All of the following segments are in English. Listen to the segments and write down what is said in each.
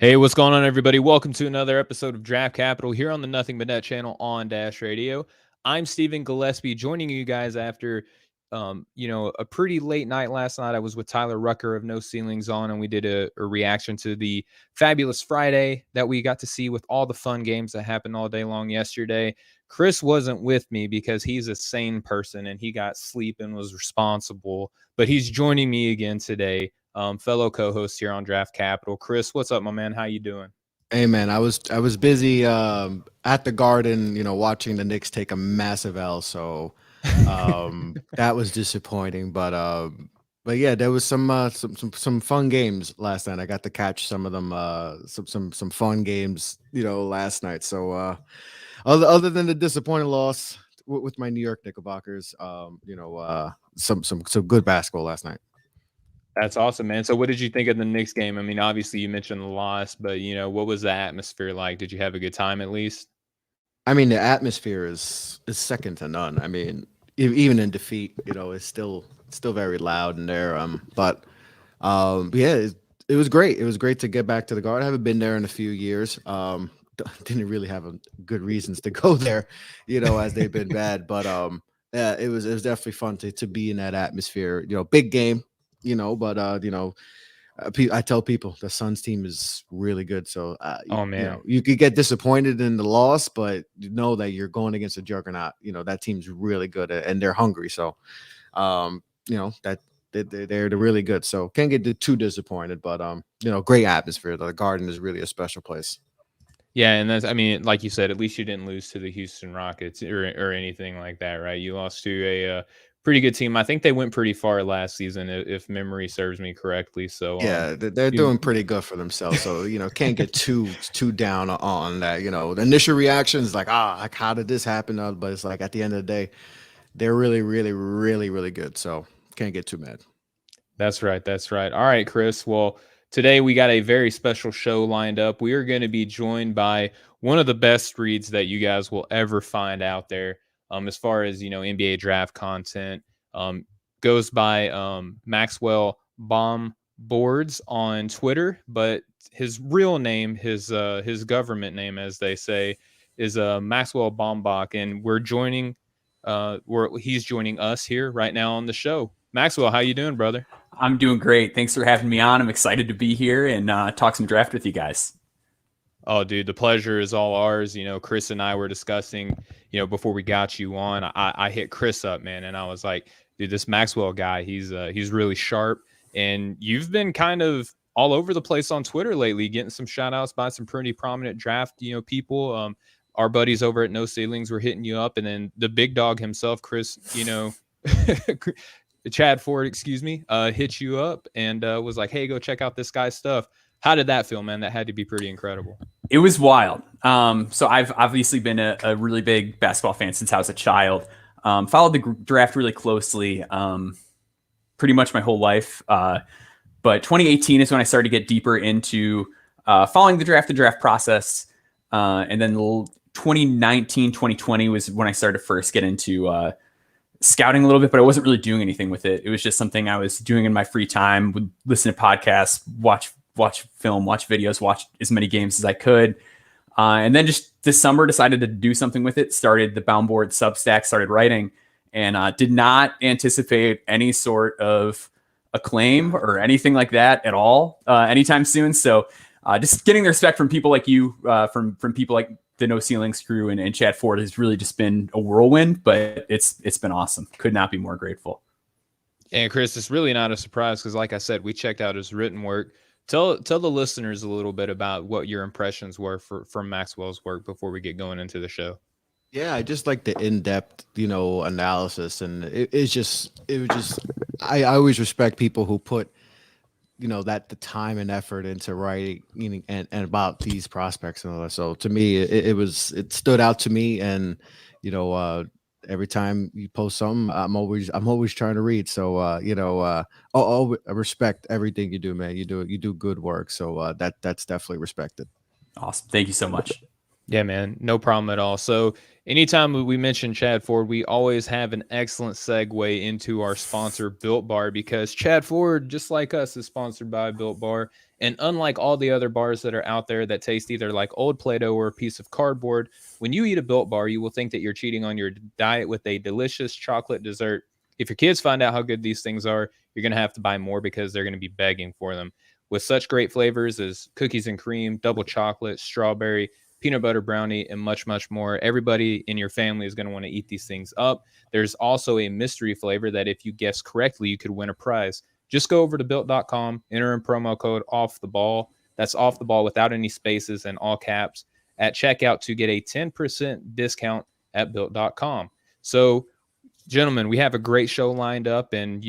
Hey, what's going on, everybody? Welcome to another episode of Draft Capital here on the Nothing But Net channel on Dash Radio. I'm Stephen Gillespie, joining you guys after, a pretty late night last night. I was with Tyler Rucker of No Ceilings On, and we did a reaction to the Fabulous Friday that we got to see with all the fun games that happened all day long yesterday. Chris wasn't with me because he's a sane person and he got sleep and was responsible, but he's joining me again today. Fellow co-host here on Draft Capital. Chris, what's up, my man? How you doing? Hey man, I was busy at the Garden, watching the Knicks take a massive L. So that was disappointing. But yeah, there was some fun games last night. I got to catch some of them, some fun games, last night. So other than the disappointing loss with my New York Knickerbockers, some good basketball last night. That's awesome, man. So what did you think of the Knicks game? I mean, obviously you mentioned the loss, but what was the atmosphere like? Did you have a good time at least? I mean, the atmosphere is second to none. I mean, even in defeat, it's still very loud in there. Yeah, it was great. It was great to get back to the Garden. I haven't been there in a few years. Didn't really have good reasons to go there, as they've been bad. But yeah, it was definitely fun to be in that atmosphere. Big game. I tell people the Suns team is really good. So, Oh man, you could get disappointed in the loss, but you know that you're going against a juggernaut. That team's really good and they're hungry. So, that they're really good. So can't get too disappointed, but great atmosphere. The Garden is really a special place. yeah, and that's, I mean, like you said, at least you didn't lose to the Houston Rockets or anything like that, right? You lost to a pretty good team. I think they went pretty far last season, if memory serves me correctly. So, Yeah, they're you, doing pretty good for themselves. So, can't get too down on that. The initial reaction is like, like how did this happen? But it's like at the end of the day, they're really, really, really, really good. So can't get too mad. That's right. That's right. All right, Chris. Well, today we got a very special show lined up. We are going to be joined by one of the best reads that you guys will ever find out there, as far as NBA draft content. Goes by Maxwell BaumBoards on Twitter, but his real name, his government name, as they say, is Maxwell Baumbach, and he's joining us here right now on the show. Maxwell, how you doing, brother? I'm doing great. Thanks for having me on. I'm excited to be here and talk some draft with you guys. Oh, dude, the pleasure is all ours. Chris and I were discussing, before we got you on, I hit Chris up, man, and I was like, dude, this Maxwell guy, he's really sharp, and you've been kind of all over the place on Twitter lately, getting some shout outs by some pretty prominent draft, people. Our buddies over at No Ceilings were hitting you up, and then the big dog himself, Chris, Chad Ford, excuse me, hit you up and was like, hey, go check out this guy's stuff. How did that feel, man? That had to be pretty incredible. It was wild. So I've obviously been a really big basketball fan since I was a child. Followed the draft really closely, pretty much my whole life. But 2018 is when I started to get deeper into following the draft process. And then 2019, 2020 was when I started to first get into scouting a little bit, but I wasn't really doing anything with it. It was just something I was doing in my free time, would listen to podcasts, watch film, watch videos, watch as many games as I could. And then just this summer decided to do something with it, started the BaumBoards Substack, started writing, and did not anticipate any sort of acclaim or anything like that at all anytime soon. So just getting the respect from people like you, from people like the No Ceilings crew and Chad Ford has really just been a whirlwind, but it's been awesome. Could not be more grateful. And Chris, it's really not a surprise because, like I said, we checked out his written work. Tell the listeners a little bit about what your impressions were from Maxwell's work before we get going into the show. Yeah, I just like the in-depth, analysis, and it was just I always respect people who put that the time and effort into writing and about these prospects and all that. So to me, it stood out to me, and every time you post something, I'm always trying to read. So I respect everything you do, man. You do good work. So that's definitely respected. Awesome. Thank you so much. Yeah, man, no problem at all. So anytime we mention Chad Ford, we always have an excellent segue into our sponsor, Built Bar, because Chad Ford, just like us, is sponsored by Built Bar. And unlike all the other bars that are out there that taste either like old Play-Doh or a piece of cardboard, when you eat a Built Bar, you will think that you're cheating on your diet with a delicious chocolate dessert. If your kids find out how good these things are, you're going to have to buy more because they're going to be begging for them. With such great flavors as cookies and cream, double chocolate, strawberry, peanut butter brownie, and much, much more. Everybody in your family is going to want to eat these things up. There's also a mystery flavor that if you guess correctly, you could win a prize. Just go over to built.com, enter in promo code off the ball. That's off the ball without any spaces and all caps at checkout to get a 10% discount at built.com. So, gentlemen, we have a great show lined up. And,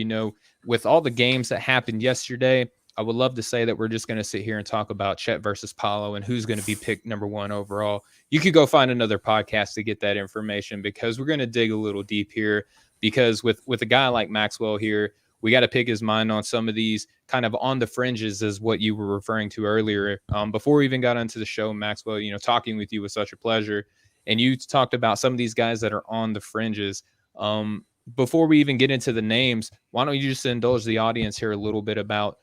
with all the games that happened yesterday, I would love to say that we're just going to sit here and talk about Chet versus Paulo and who's going to be picked number one overall. You could go find another podcast to get that information because we're going to dig a little deep here because with a guy like Maxwell here, we got to pick his mind on some of these kind of on the fringes is what you were referring to earlier. Before we even got onto the show, Maxwell, talking with you was such a pleasure. And you talked about some of these guys that are on the fringes. Before we even get into the names, why don't you just indulge the audience here a little bit about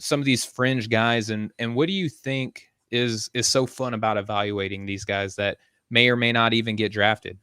some of these fringe guys and what do you think is so fun about evaluating these guys that may or may not even get drafted?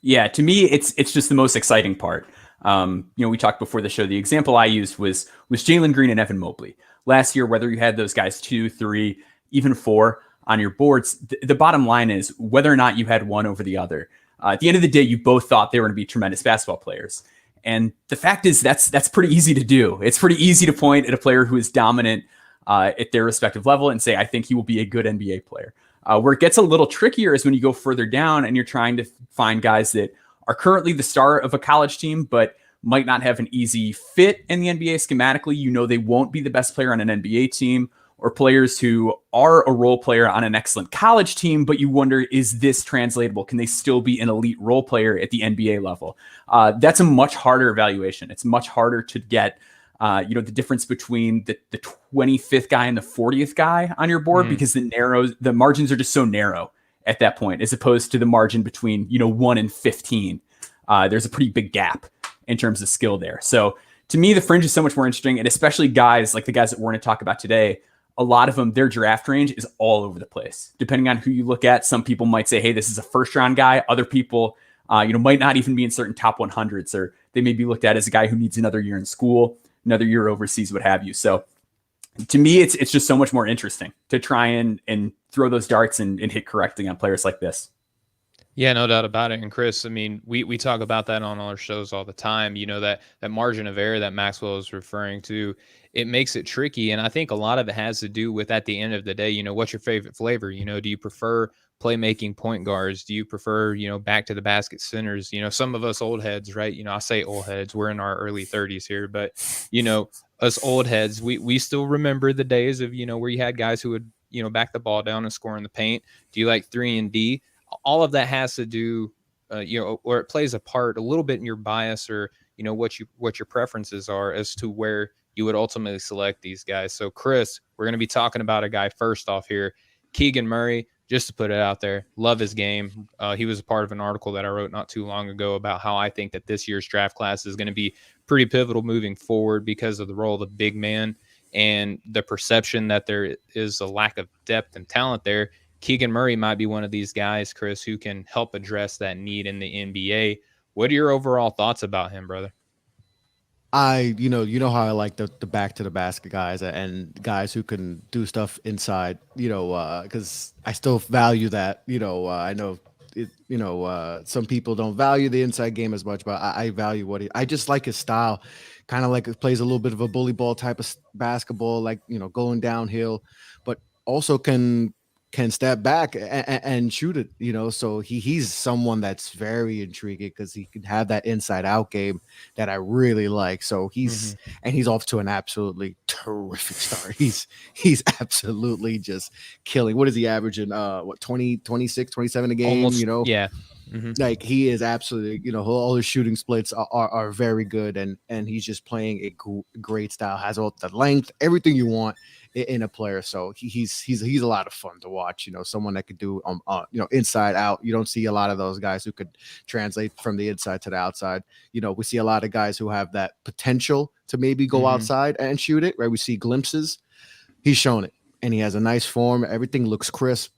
Yeah, to me, it's just the most exciting part. We talked before the show. The example I used was Jalen Green and Evan Mobley. Last year, whether you had those guys 2, 3, even 4 on your boards, the bottom line is whether or not you had one over the other. At the end of the day, you both thought they were going to be tremendous basketball players. And the fact is that's pretty easy to do. It's pretty easy to point at a player who is dominant at their respective level and say, I think he will be a good NBA player. Where it gets a little trickier is when you go further down and you're trying to find guys that are currently the star of a college team, but might not have an easy fit in the NBA schematically. They won't be the best player on an NBA team, or players who are a role player on an excellent college team, but you wonder, is this translatable? Can they still be an elite role player at the NBA level? That's a much harder evaluation. It's much harder to get, the difference between the 25th guy and the 40th guy on your board because the margins are just so narrow at that point, as opposed to the margin between, 1 and 15. There's a pretty big gap in terms of skill there. So to me, the fringe is so much more interesting, and especially guys like the guys that we're going to talk about today. A lot of them, their draft range is all over the place. Depending on who you look at, some people might say, hey, this is a first round guy. Other people, might not even be in certain top 100s, or they may be looked at as a guy who needs another year in school, another year overseas, what have you. So to me, it's just so much more interesting to try and throw those darts and hit correctly on players like this. Yeah, no doubt about it. And Chris, I mean, we talk about that on our shows all the time. That margin of error that Maxwell is referring to, it makes it tricky. And I think a lot of it has to do with, at the end of the day, what's your favorite flavor? Do you prefer playmaking point guards? Do you prefer, back to the basket centers? Some of us old heads, right? I say old heads, we're in our early 30s here, but, us old heads, we still remember the days of, where you had guys who would, back the ball down and score in the paint. Do you like 3-and-D? All of that has to do, or it plays a part a little bit in your bias, or what your preferences are as to where you would ultimately select these guys. So, Chris, we're going to be talking about a guy first off here, Keegan Murray. Just to put it out there, love his game. He was a part of an article that I wrote not too long ago about how I think that this year's draft class is going to be pretty pivotal moving forward because of the role of the big man and the perception that there is a lack of depth and talent there. Keegan Murray might be one of these guys, Chris, who can help address that need in the NBA. What are your overall thoughts about him, brother? You know how I like the back to the basket guys and guys who can do stuff inside, because I still value that. I know it, some people don't value the inside game as much, but I value I just like his style, kind of like it plays a little bit of a bully ball type of basketball, like, going downhill, but also can step back and shoot it, so he's someone that's very intriguing because he can have that inside out game that I really like. So he's off to an absolutely terrific start. He's absolutely just killing. What is he averaging? 20, 26, 27 a game, Almost, yeah. Like he is absolutely, all his shooting splits are very good, and he's just playing a great style, has all the length, everything you want in a player. So he's a lot of fun to watch. You know, someone that could do you know, inside out. You don't see a lot of those guys who could translate from the inside to the outside. You know, we see a lot of guys who have that potential to maybe go outside and shoot it. Right, we see glimpses. He's shown it, and he has a nice form. Everything looks crisp.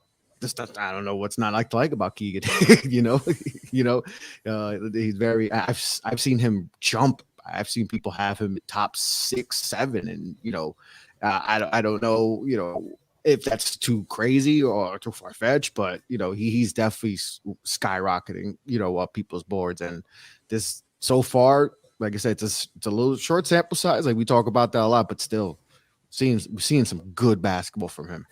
I don't know what's not like about Keegan. He's very. I've seen him jump. I've seen people have him top 6, 7, and you know, I don't know, you know, if that's too crazy or too far fetched, but you know, he's definitely skyrocketing, you know, up people's boards. And this so far, like I said, it's a little short sample size. Like we talk about that a lot, but still, we're seeing some good basketball from him.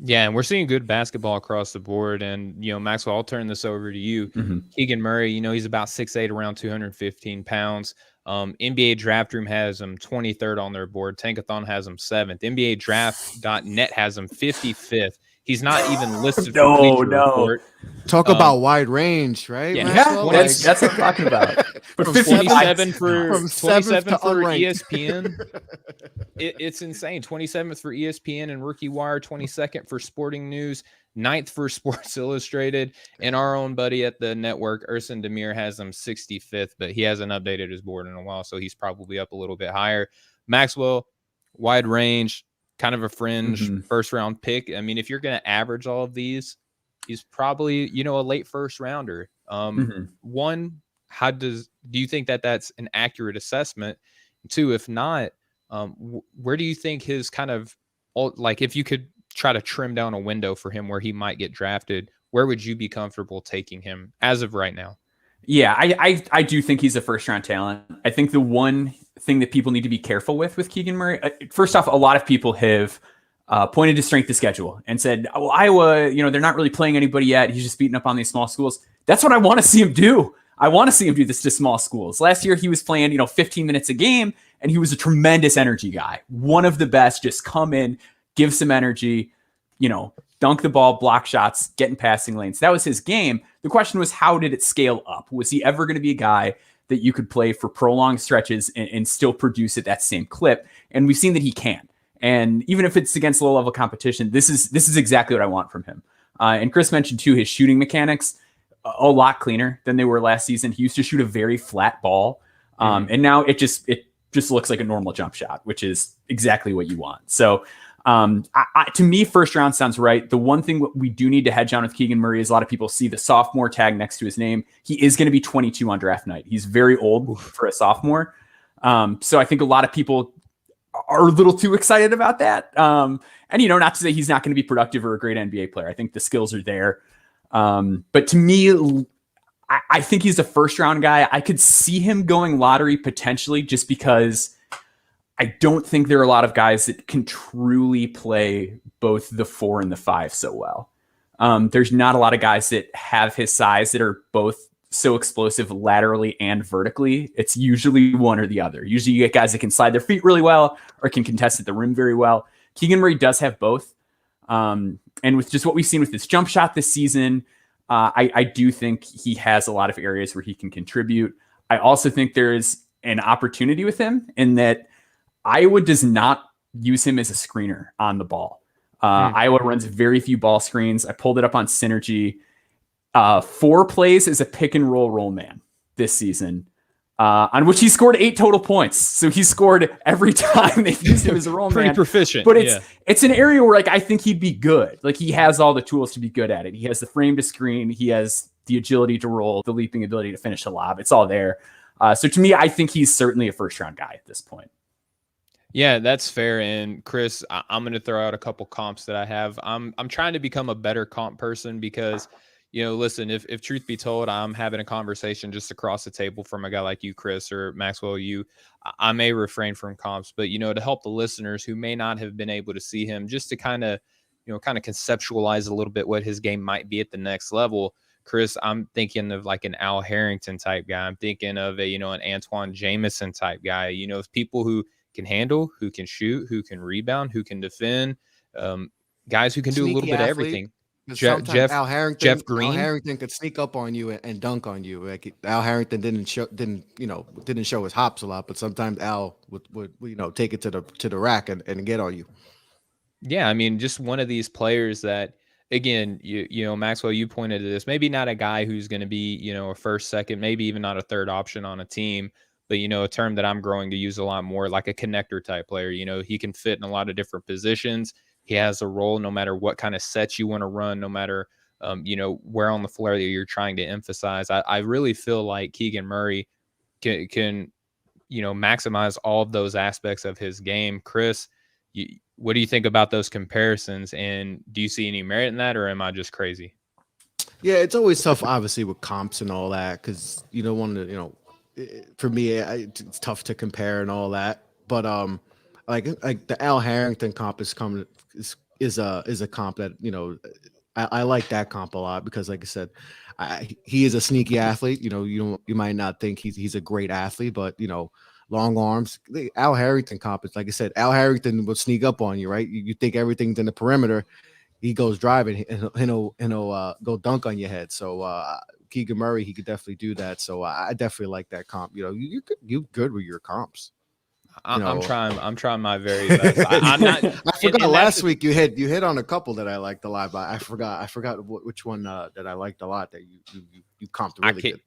Yeah, and we're seeing good basketball across the board. And, you know, Maxwell, I'll turn this over to you. Keegan Murray, you know, he's about 6'8", around 215 pounds. NBA Draft Room has him 23rd on their board. Tankathon has him 7th. NBA Draft.net has him 55th. He's not even listed for Bleacher Report. Talk about wide range, right? Yeah, that's what I'm talking about. But 27 for ESPN. It's insane. 27th for ESPN and Rookie Wire, 22nd for Sporting News, 9th for Sports Illustrated, and our own buddy at the network, Ersin Demir, has him 65th, but he hasn't updated his board in a while, so he's probably up a little bit higher. Maxwell, wide range, kind of a fringe first round pick. I mean, if you're going to average all of these, he's probably, you know, a late first rounder. One, do you think that that's an accurate assessment? Two, if not, where do you think his kind of, like, if you could try to trim down a window for him where he might get drafted, where would you be comfortable taking him as of right now? Yeah, I do think he's a first round talent. I think the one thing that people need to be careful with Keegan Murray, first off, a lot of people have pointed to strength of schedule and said, well, Iowa, you know, they're not really playing anybody yet. He's just beating up on these small schools. That's what I want to see him do. I want to see him do this to small schools. Last year, he was playing, you know, 15 minutes a game, and he was a tremendous energy guy. One of the best, just come in, give some energy, you know, dunk the ball, block shots, get in passing lanes. That was his game. The question was, how did it scale up? Was he ever going to be a guy that you could play for prolonged stretches and still produce at that same clip? And we've seen that he can. And even if it's against low-level competition, this is exactly what I want from him. And Chris mentioned, too, his shooting mechanics, a lot cleaner than they were last season. He used to shoot a very flat ball. And now it just looks like a normal jump shot, which is exactly what you want. So to me, first round sounds right. The one thing we do need to hedge on with Keegan Murray is a lot of people see the sophomore tag next to his name. He is going to be 22 on draft night. He's very old for a sophomore. So I think a lot of people are a little too excited about that. And, you know, not to say he's not going to be productive or a great NBA player. I think the skills are there. But to me, I think he's a first round guy. I could see him going lottery potentially, just because I don't think there are a lot of guys that can truly play both the 4 and the 5 so well. There's not a lot of guys that have his size that are both so explosive laterally and vertically. It's usually one or the other. Usually you get guys that can slide their feet really well or can contest at the rim very well. Keegan Murray does have both. And with just what we've seen with this jump shot this season, I do think he has a lot of areas where he can contribute. I also think there's an opportunity with him in that Iowa does not use him as a screener on the ball. Iowa runs very few ball screens. I pulled it up on Synergy. 4 plays as a pick and roll man this season, on which he scored 8 total points. So he scored every time they've used him as a roll man. Pretty proficient. But it's an area where, like, I think he'd be good. Like, he has all the tools to be good at it. He has the frame to screen. He has the agility to roll, the leaping ability to finish a lob. It's all there. So to me, I think he's certainly a first round guy at this point. Yeah, that's fair. And Chris, I'm going to throw out a couple comps that I have. I'm trying to become a better comp person because, you know, listen, if truth be told, I'm having a conversation just across the table from a guy like you, Chris, or Maxwell, I may refrain from comps, but, you know, to help the listeners who may not have been able to see him, just to kind of conceptualize a little bit what his game might be at the next level. Chris, I'm thinking of like an Al Harrington type guy. I'm thinking of an Antoine Jamison type guy, people who can handle, who can shoot, who can rebound, who can defend, guys who can do a little bit of everything. Jeff Green. Al Harrington could sneak up on you and dunk on you. Like, Al Harrington didn't show his hops a lot, but sometimes Al would take it to the rack and get on you. Yeah, I mean, just one of these players that, again, you know, Maxwell, you pointed to this. Maybe not a guy who's going to be, you know, a first, second, maybe even not a third option on a team, but you know, a term that I'm growing to use a lot more, like a connector type player. You know, he can fit in a lot of different positions. He has a role no matter what kind of sets you want to run, no matter you know, where on the floor that you're trying to emphasize. I really feel like Keegan Murray can you know, maximize all of those aspects of his game. Chris, what do you think about those comparisons? And do you see any merit in that, or am I just crazy? Yeah, it's always tough, obviously, with comps and all that, because you don't want to, you know, for me, it's tough to compare and all that. But like the Al Harrington comp is a comp that, you know, I like that comp a lot because, like I said, he is a sneaky athlete. You know, you might not think he's a great athlete, but you know, long arms. The Al Harrington comp is, like I said, Al Harrington will sneak up on you, right? You think everything's in the perimeter, he goes driving and he'll go dunk on your head. So Keegan Murray, he could definitely do that. So I definitely like that comp. You know, you good with your comps. I'm trying my very best. I'm not. I forgot last week you hit on a couple that I liked a lot, but I forgot which one that I liked a lot that you comped really good.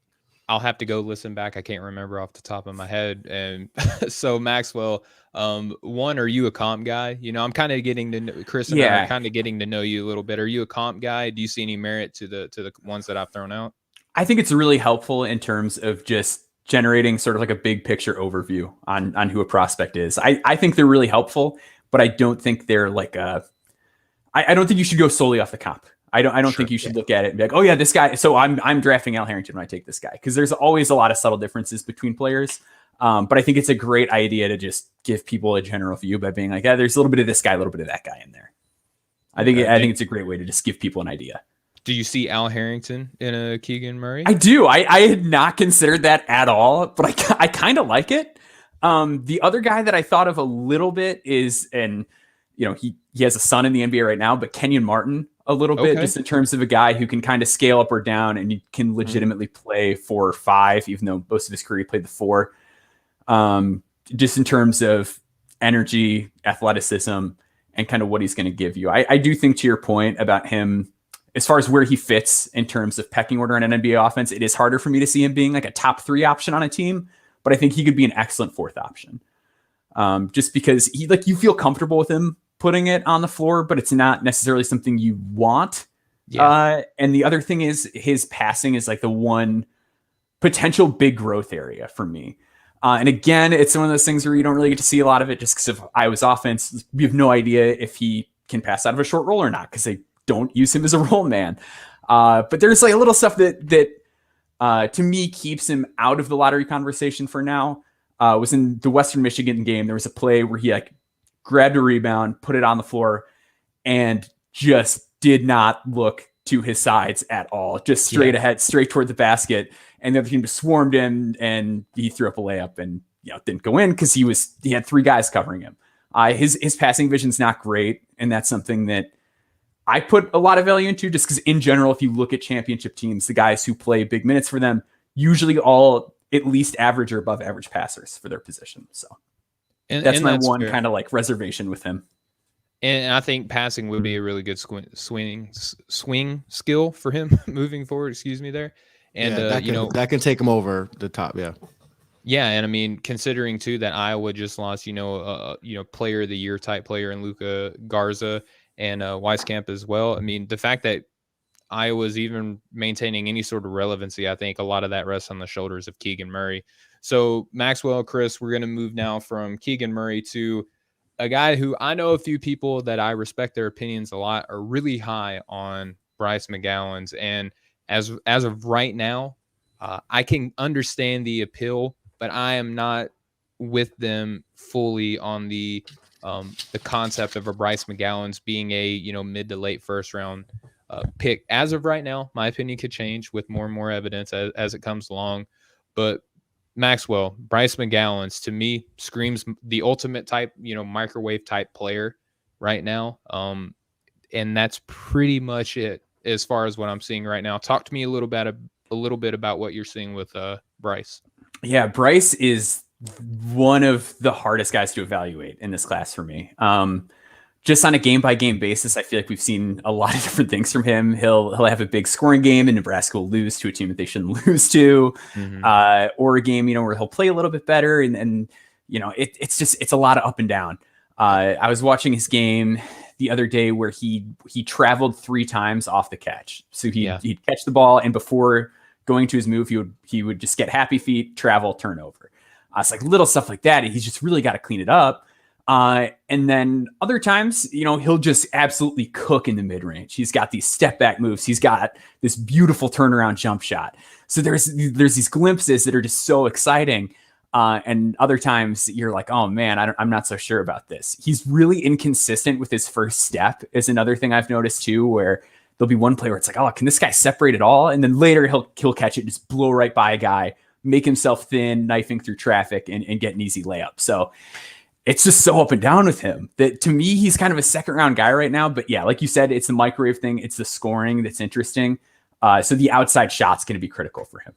I'll have to go listen back. I can't remember off the top of my head. And so Maxwell, one, are you a comp guy? You know, I'm kind of getting to know, Chris and I are kind of getting to know you a little bit. Are you a comp guy? Do you see any merit to the ones that I've thrown out? I think it's really helpful in terms of just generating sort of like a big picture overview on who a prospect is. I think they're really helpful, but I don't think they're like I don't think you should go solely off the comp. I don't think you should look at it and be like, oh yeah, this guy. So I'm drafting Al Harrington when I take this guy, because there's always a lot of subtle differences between players. But I think it's a great idea to just give people a general view by being like, yeah, there's a little bit of this guy, a little bit of that guy in there. I think it's a great way to just give people an idea. Do you see Al Harrington in a Keegan Murray? I do. I had not considered that at all, but I kind of like it. The other guy that I thought of a little bit is, and you know, he has a son in the NBA right now, but Kenyon Martin a little bit, just in terms of a guy who can kind of scale up or down, and you can legitimately play 4 or 5, even though most of his career he played the 4. Just in terms of energy, athleticism, and kind of what he's going to give you. I do think, to your point about him, as far as where he fits in terms of pecking order on an NBA offense, it is harder for me to see him being like a top 3 option on a team, but I think he could be an excellent 4th option. Just because you feel comfortable with him putting it on the floor, but it's not necessarily something you want. Yeah. And the other thing is his passing is like the one potential big growth area for me. And again, it's one of those things where you don't really get to see a lot of it just because of Iowa's offense. We have no idea if he can pass out of a short roll or not, because they don't use him as a roll man. But there's like a little stuff that to me keeps him out of the lottery conversation for now. Was in the Western Michigan game. There was a play where he like grabbed a rebound, put it on the floor, and just did not look to his sides at all. Just straight ahead, straight toward the basket. And the other team just swarmed him, and he threw up a layup and didn't go in because he had 3 guys covering him. His passing vision's not great, and that's something that I put a lot of value into, just because in general, if you look at championship teams, the guys who play big minutes for them usually all at least average or above average passers for their position. So that's my one kind of like reservation with him. And I think passing would be a really good swing skill for him moving forward. Excuse me there. And that can take him over the top. Yeah. Yeah, and I mean, considering too that Iowa just lost, player of the year type player in Luka Garza and Weiskamp as well. I mean, the fact that Iowa's even maintaining any sort of relevancy, I think a lot of that rests on the shoulders of Keegan Murray. So Maxwell, Chris, we're going to move now from Keegan Murray to a guy who I know a few people that I respect their opinions a lot are really high on, Bryce McGowens. And as of right now, I can understand the appeal, but I am not with them fully on the concept of a Bryce McGowens being a mid to late first round pick. As of right now, my opinion could change with more and more evidence as it comes along. But Maxwell, Bryce McGowens, to me, screams the ultimate type, microwave type player right now. And that's pretty much it as far as what I'm seeing right now. Talk to me a little bit about what you're seeing with Bryce. Yeah, Bryce is one of the hardest guys to evaluate in this class for me. just on a game by game basis, I feel like we've seen a lot of different things from him. He'll have a big scoring game and Nebraska will lose to a team that they shouldn't lose to, or a game, where he'll play a little bit better. And it's a lot of up and down. I was watching his game the other day where he traveled 3 times off the catch. So he'd catch the ball, and before going to his move, he would just get happy feet, travel, turnover. It's like little stuff like that. And he's just really got to clean it up. And then other times, he'll just absolutely cook in the mid range. He's got these step back moves. He's got this beautiful turnaround jump shot. So there's these glimpses that are just so exciting. And other times you're like, oh man, I'm not so sure about this. He's really inconsistent with his first step is another thing I've noticed too, where there'll be one play where it's like, oh, can this guy separate at all? And then later he'll catch it, just blow right by a guy, make himself thin, knifing through traffic and get an easy layup. So it's just so up and down with him that to me, he's kind of a second round guy right now. But yeah, like you said, it's the microwave thing. It's the scoring that's interesting. So the outside shot's going to be critical for him.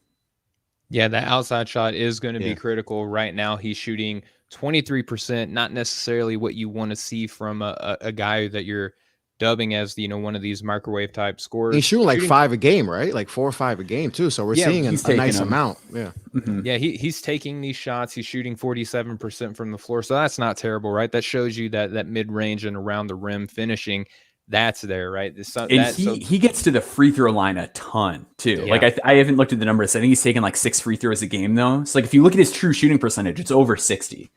Yeah, that outside shot is going to be critical. Right now, he's shooting 23%, not necessarily what you want to see from a guy that you're dubbing as, one of these microwave type scorers. He's shooting like 5 a game, right? Like 4 or 5 a game too. So we're seeing a nice amount. Yeah. Mm-hmm. Yeah, he's taking these shots. He's shooting 47% from the floor. So that's not terrible, right? That shows you that mid-range and around the rim finishing, that's there, right? He gets to the free throw line a ton too. Yeah. Like I haven't looked at the numbers. I think he's taking like 6 free throws a game though. So like if you look at his true shooting percentage, it's over 60.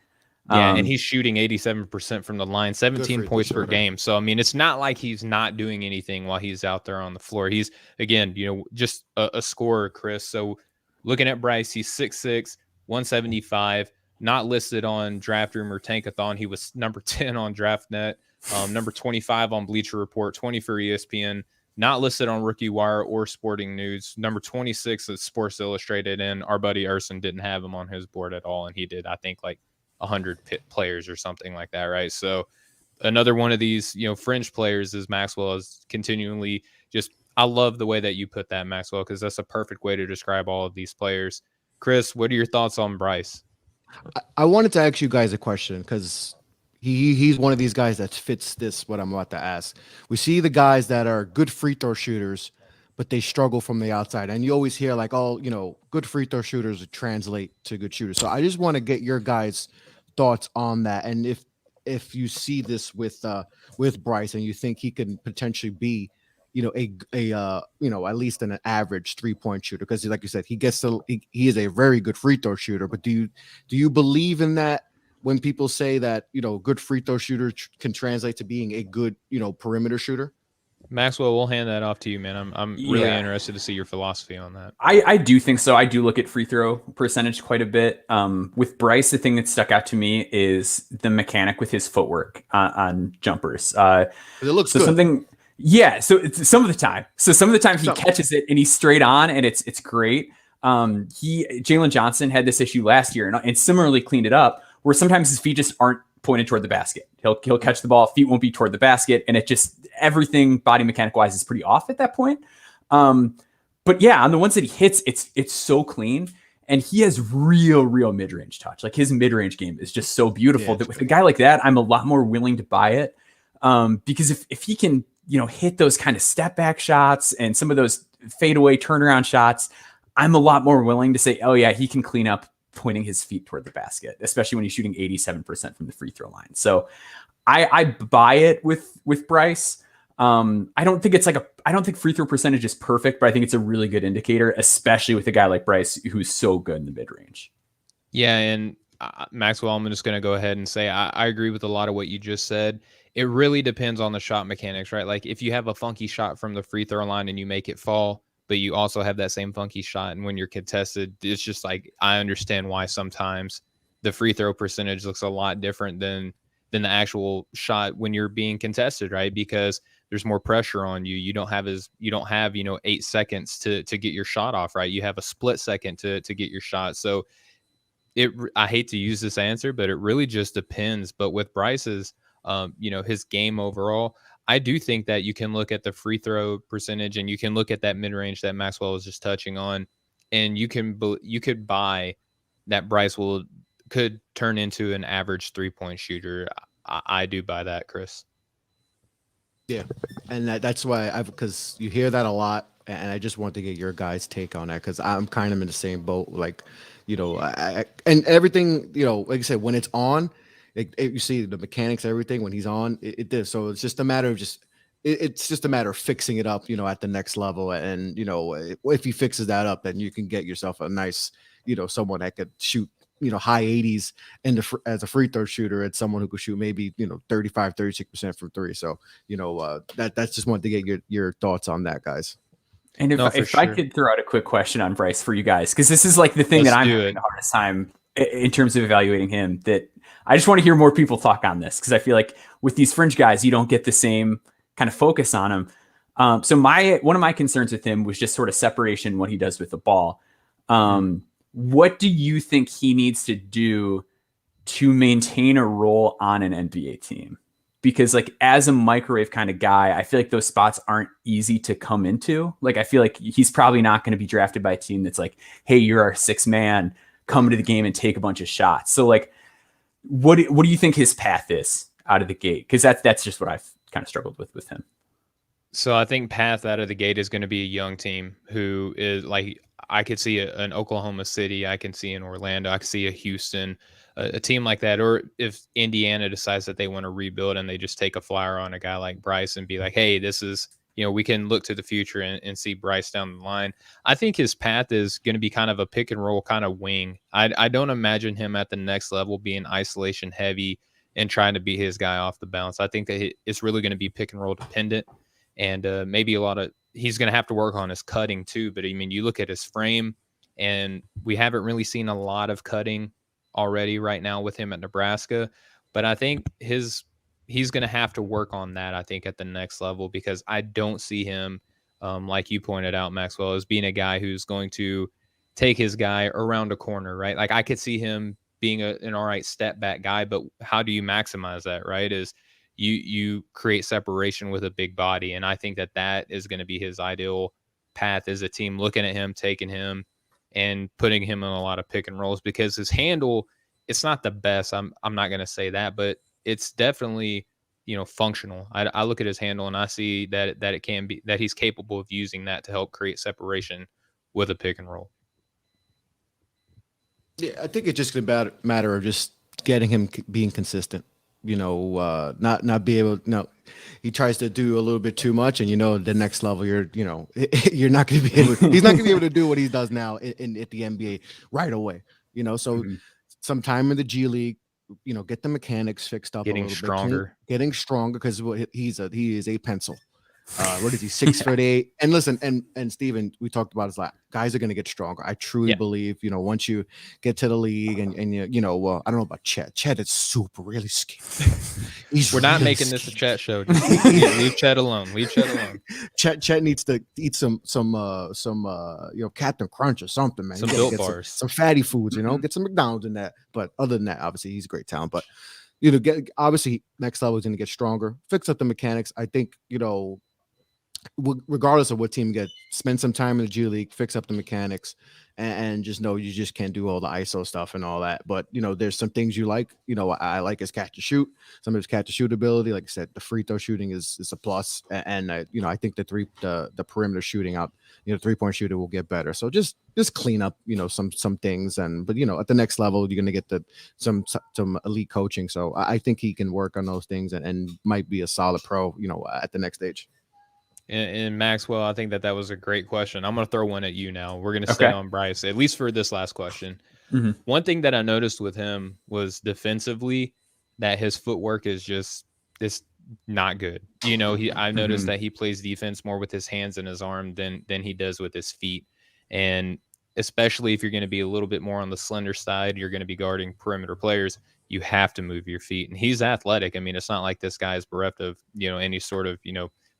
Yeah, and he's shooting 87% from the line, 17 points per game. So, I mean, it's not like he's not doing anything while he's out there on the floor. He's, again, just a scorer, Chris. So, looking at Bryce, he's 6'6", 175, not listed on Draft Room or Tankathon. He was number 10 on DraftNet, number 25 on Bleacher Report, 20 for ESPN, not listed on Rookie Wire or Sporting News, number 26 at Sports Illustrated, and our buddy Urson didn't have him on his board at all, and he did, I think, like 100 players or something like that, right? So another one of these, fringe players is Maxwell is continually just, I love the way that you put that, Maxwell, because that's a perfect way to describe all of these players. Chris, what are your thoughts on Bryce? I wanted to ask you guys a question because he's one of these guys that fits what I'm about to ask. We see the guys that are good free throw shooters, but they struggle from the outside. And you always hear like, good free throw shooters translate to good shooters. So I just want to get your guys' thoughts on that. And if you see this with Bryce and you think he can potentially be, at least an average 3-point shooter, because like you said, he is a very good free throw shooter. But do you believe in that when people say that, good free throw shooter can translate to being a good, perimeter shooter? Maxwell, we'll hand that off to you, man. I'm really interested to see your philosophy on that. I do think so. I do look at free throw percentage quite a bit. With Bryce, the thing that stuck out to me is the mechanic with his footwork on jumpers. It looks good. Some of the time he catches it and he's straight on and it's great. Jalen Johnson had this issue last year and similarly cleaned it up, where sometimes his feet just aren't pointed toward the basket. He'll catch the ball, feet won't be toward the basket, and it just everything body mechanic wise is pretty off at that point. But yeah, on the ones that he hits, it's so clean, and he has real mid-range touch. Like his mid-range game is just so beautiful that with a guy like that, I'm a lot more willing to buy it. Because if he can, hit those kind of step back shots and some of those fadeaway turnaround shots, I'm a lot more willing to say, oh yeah, he can clean up pointing his feet toward the basket, especially when he's shooting 87% from the free throw line. So I buy it with Bryce. I don't think free throw percentage is perfect, but I think it's a really good indicator, especially with a guy like Bryce, who's so good in the mid range. Yeah. And Maxwell, I'm just going to go ahead and say, I agree with a lot of what you just said. It really depends on the shot mechanics, right? Like if you have a funky shot from the free throw line and you make it fall, but you also have that same funky shot, and when you're contested, it's just like, I understand why sometimes the free throw percentage looks a lot different than the actual shot when you're being contested, right? Because there's more pressure on you. You don't have 8 seconds to get your shot off, right? You have a split second to get your shot. So I hate to use this answer, but it really just depends. But with Bryce's, his game overall, I do think that you can look at the free throw percentage and you can look at that mid-range that Maxwell was just touching on, and you could buy that Bryce could turn into an average 3-point shooter. I do buy that, Chris. Yeah, and that's why because you hear that a lot, and I just want to get your guys' take on that because I'm kind of in the same boat. Like, and everything, like I said, when it's on, you see the mechanics, everything when he's on, it does. So it's just a matter of it's just a matter of fixing it up, at the next level, and if he fixes that up, then you can get yourself a nice, someone that could shoot high 80s as a free throw shooter, and someone who could shoot maybe 35-36% from three. So that's just wanted to get your thoughts on that, guys. And if I could throw out a quick question on Bryce for you guys, because this is like the thing that I'm having the hardest time in terms of evaluating him, that I just want to hear more people talk on this, because I feel like with these fringe guys, you don't get the same kind of focus on them. So one of my concerns with him was just sort of separation, what he does with the ball. What do you think he needs to do to maintain a role on an NBA team? Because like as a microwave kind of guy, I feel like those spots aren't easy to come into. Like I feel like he's probably not going to be drafted by a team that's like, hey, you're our sixth man, come to the game and take a bunch of shots. So like, what do you think his path is out of the gate? Because that's just what I've kind of struggled with him. So I think path out of the gate is going to be a young team who is like, I could see an Oklahoma City, I can see an Orlando, I can see a Houston, a team like that. Or if Indiana decides that they want to rebuild and they just take a flyer on a guy like Bryce and be like, hey, this is, we can look to the future and see Bryce down the line. I think his path is going to be kind of a pick and roll kind of wing. I don't imagine him at the next level being isolation heavy and trying to be his guy off the bounce. I think that it's really going to be pick and roll dependent. And maybe he's going to have to work on his cutting too. But I mean, you look at his frame, and we haven't really seen a lot of cutting already right now with him at Nebraska. But I think he's going to have to work on that, I think, at the next level, because I don't see him, like you pointed out, Maxwell, as being a guy who's going to take his guy around a corner, right? Like I could see him being an all right step back guy, but how do you maximize that, right? Is you create separation with a big body. And I think that is going to be his ideal path as a team looking at him, taking him and putting him in a lot of pick and rolls, because his handle, it's not the best. I'm not going to say that, but it's definitely, functional. I look at his handle and I see that it can be, that he's capable of using that to help create separation with a pick and roll. Yeah, I think it's just a matter of just getting him being consistent. Not be able. He tries to do a little bit too much, and the next level, you're not going to be able. He's not going to be able to do what he does now at the NBA right away. So sometime in the G League, get the mechanics fixed up, getting stronger, because he is a pencil. What is he, 6'8"? And listen, and Steven, we talked about this, like guys are going to get stronger. I truly believe, once you get to the league and I don't know about Chet. Chet is super really skinny. We're not making this a Chet show. Leave Chet alone. Chet needs to eat some Captain Crunch or something, man. Some Built Bars, some fatty foods, get some McDonald's in that. But other than that, obviously he's a great talent. But obviously next level is going to get stronger. Fix up the mechanics. I think regardless of what team you get, spend some time in the G League, fix up the mechanics, and just know you just can't do all the ISO stuff and all that. But there's some things you like. I like his catch and shoot. Some of his catch and shoot ability, like I said, the free throw shooting is a plus. And I think the perimeter shooting out, 3-point shooter will get better. So just clean up, some things. But at the next level, you're gonna get some elite coaching. So I think he can work on those things and might be a solid pro, at the next stage. And Maxwell, I think that was a great question. I'm going to throw one at you now. We're going to stay on Bryce, at least for this last question. Mm-hmm. One thing that I noticed with him was defensively that his footwork is just not good. I noticed that he plays defense more with his hands and his arm than he does with his feet. And especially if you're going to be a little bit more on the slender side, you're going to be guarding perimeter players, you have to move your feet. And he's athletic. I mean, it's not like this guy is bereft of, any sort of,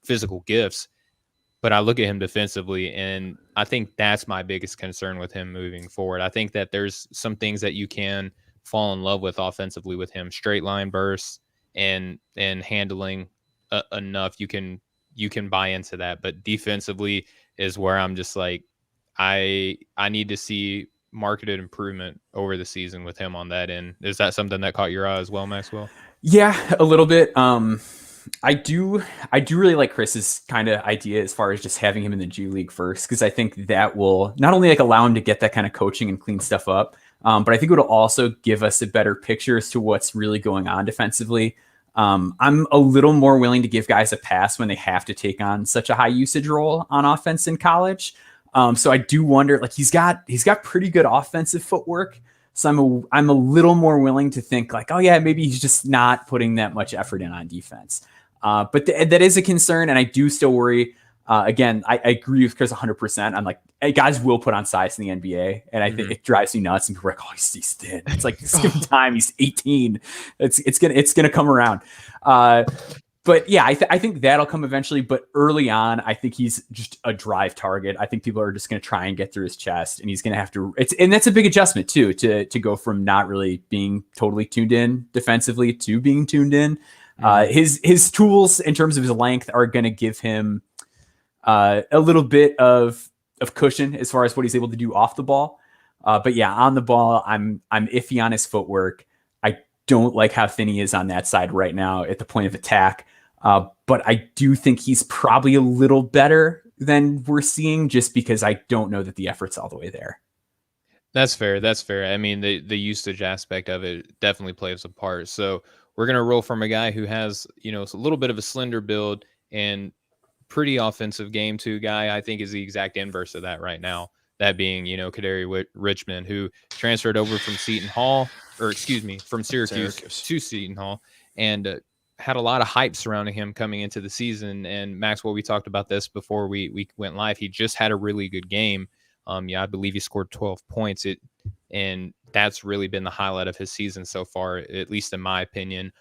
physical gifts, but I look at him defensively, and I think that's my biggest concern with him moving forward. I think that there's some things that you can fall in love with offensively with him, straight line bursts and handling enough. You can buy into that, but defensively is where I'm just like, I need to see marketed improvement over the season with him on that end. Is that something that caught your eye as well, Maxwell? Yeah, a little bit. I do really like Chris's kind of idea as far as just having him in the G League first, because I think that will not only like allow him to get that kind of coaching and clean stuff up, but I think it'll also give us a better picture as to what's really going on defensively. I'm a little more willing to give guys a pass when they have to take on such a high usage role on offense in college. So I do wonder, like he's got pretty good offensive footwork. So I'm a little more willing to think like, oh yeah, maybe he's just not putting that much effort in on defense. But that is a concern, and I do still worry. Again, I agree with Chris 100%. I'm like, hey, guys will put on size in the NBA, and I think it drives me nuts. And people are like, oh, he's thin. It's like, just give him time. He's 18. It's gonna come around. But yeah, I think that'll come eventually. But early on, I think he's just a drive target. I think people are just going to try and get through his chest, and he's going to have to. And that's a big adjustment too, to go from not really being totally tuned in defensively to being tuned in. His tools in terms of his length are going to give him a little bit of cushion as far as what he's able to do off the ball. But yeah, on the ball, I'm iffy on his footwork. I don't like how thin he is on that side right now at the point of attack. But I do think he's probably a little better than we're seeing, just because I don't know that the effort's all the way there. That's fair. That's fair. I mean, the usage aspect of it definitely plays a part. So we're going to roll from a guy who has, a little bit of a slender build and pretty offensive game to a guy I think is the exact inverse of that right now. That being, Kadary Richmond, who transferred over from from Syracuse to Seton Hall, and had a lot of hype surrounding him coming into the season. And Maxwell, we talked about this before we went live. He just had a really good game. I believe he scored 12 points. And that's really been the highlight of his season so far, at least in my opinion.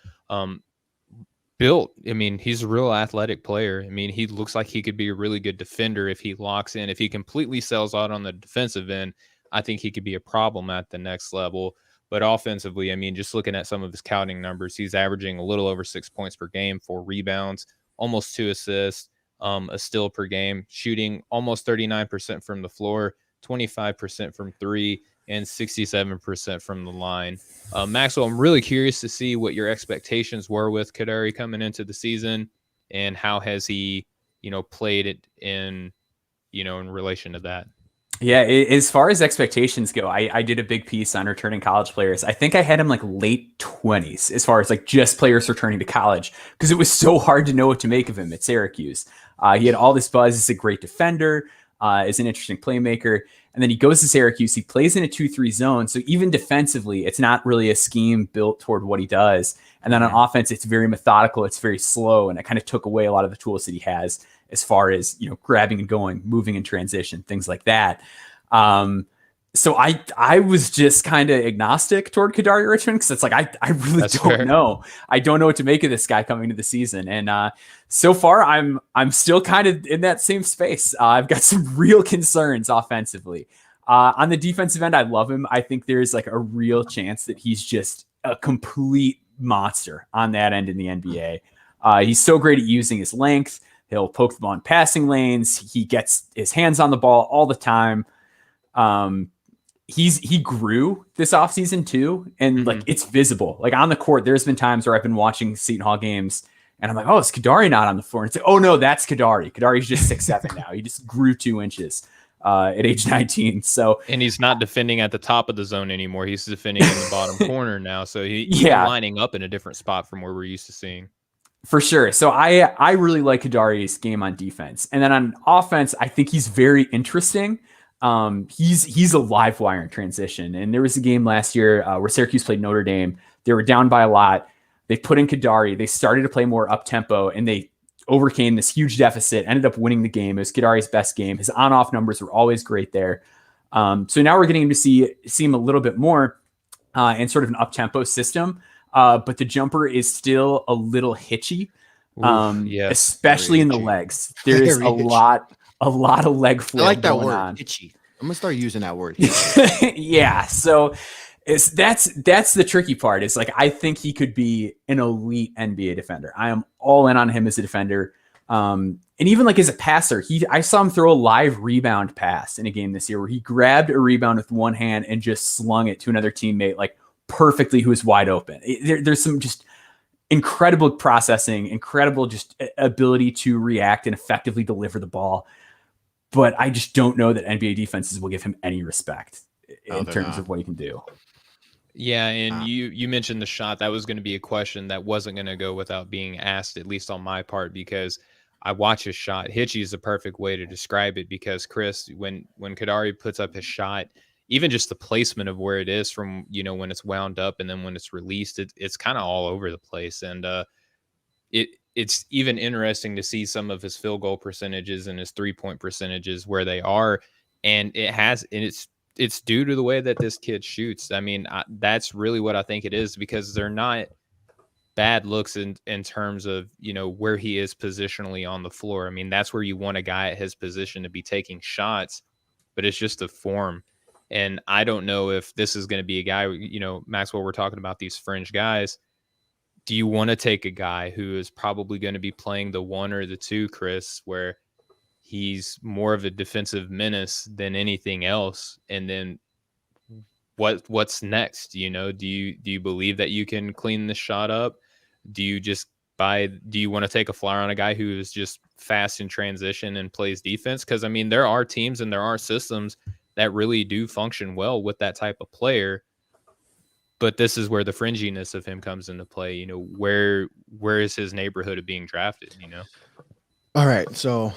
He's a real athletic player. I mean, he looks like he could be a really good defender if he locks in. If he completely sells out on the defensive end, I think he could be a problem at the next level. But offensively, just looking at some of his counting numbers, he's averaging a little over 6 points per game, 4 rebounds, almost 2 assists, a steal per game, shooting almost 39% from the floor, 25% from three, and 67% from the line. Maxwell, I'm really curious to see what your expectations were with Kadary coming into the season, and how has he, played it in relation to that. Yeah, as far as expectations go, I did a big piece on returning college players. I think I had him like late 20s as far as like just players returning to college, because it was so hard to know what to make of him at Syracuse. He had all this buzz. He's a great defender, is an interesting playmaker. And then he goes to Syracuse. He plays in a 2-3 zone. So even defensively, it's not really a scheme built toward what he does. And then on offense, it's very methodical. It's very slow. And it kind of took away a lot of the tools that he has as far as, grabbing and going, moving in transition, things like that. So I was just kind of agnostic toward Kadary Richmond, because it's like, I really That's don't fair. Know. I don't know what to make of this guy coming to the season. And so far, I'm still kind of in that same space. I've got some real concerns offensively. On the defensive end, I love him. I think there's like a real chance that he's just a complete monster on that end in the NBA. He's so great at using his length. He'll poke the ball in passing lanes. He gets his hands on the ball all the time. He grew this offseason too. And like, it's visible, like on the court. There's been times where I've been watching Seton Hall games and I'm like, oh, is Kadary not on the floor? And it's like, oh no, that's Kadary. Kadary's just 6'7" now. He just grew 2 inches at age 19. So, and he's not defending at the top of the zone anymore. He's defending in the bottom corner now. So he's lining up in a different spot from where we're used to seeing. For sure. So I really like Kadary's game on defense. And then on offense, I think he's very interesting. He's a live wire in transition. And there was a game last year where Syracuse played Notre Dame. They were down by a lot. They put in Kadary. They started to play more up tempo, and they overcame this huge deficit, ended up winning the game. It was Kadary's best game. His on-off numbers were always great there. So now we're getting to see him a little bit more in sort of an up tempo system. But the jumper is still a little hitchy, especially in the legs. There is a lot of leg flow. I like that word, on. Hitchy. I'm gonna start using that word. Yeah. So that's the tricky part. It's like, I think he could be an elite NBA defender. I am all in on him as a defender. And even like as a passer, I saw him throw a live rebound pass in a game this year where he grabbed a rebound with one hand and just slung it to another teammate, like perfectly, who was wide open. There's some just incredible processing, incredible just ability to react and effectively deliver the ball. But I just don't know that NBA defenses will give him any respect in terms of what he can do. Yeah, and you mentioned the shot. That was going to be a question that wasn't going to go without being asked, at least on my part, because I watch his shot. Hitchy is the perfect way to describe it, because Chris, when Kadary puts up his shot, even just the placement of where it is from, when it's wound up and then when it's released, it's kind of all over the place. And it's even interesting to see some of his field goal percentages and his 3-point percentages where they are. And it's due to the way that this kid shoots. I mean, that's really what I think it is, because they're not bad looks in terms of, where he is positionally on the floor. I mean, that's where you want a guy at his position to be taking shots, but it's just the form. And I don't know if this is going to be a guy, Maxwell, we're talking about these fringe guys. Do you want to take a guy who is probably going to be playing the 1 or the 2, Chris, where he's more of a defensive menace than anything else? And then what's next? Do you believe that you can clean the shot up? Do you want to take a flyer on a guy who is just fast in transition and plays defense? Because I mean, there are teams and there are systems that really do function well with that type of player. But this is where the fringiness of him comes into play. Where is his neighborhood of being drafted? All right, so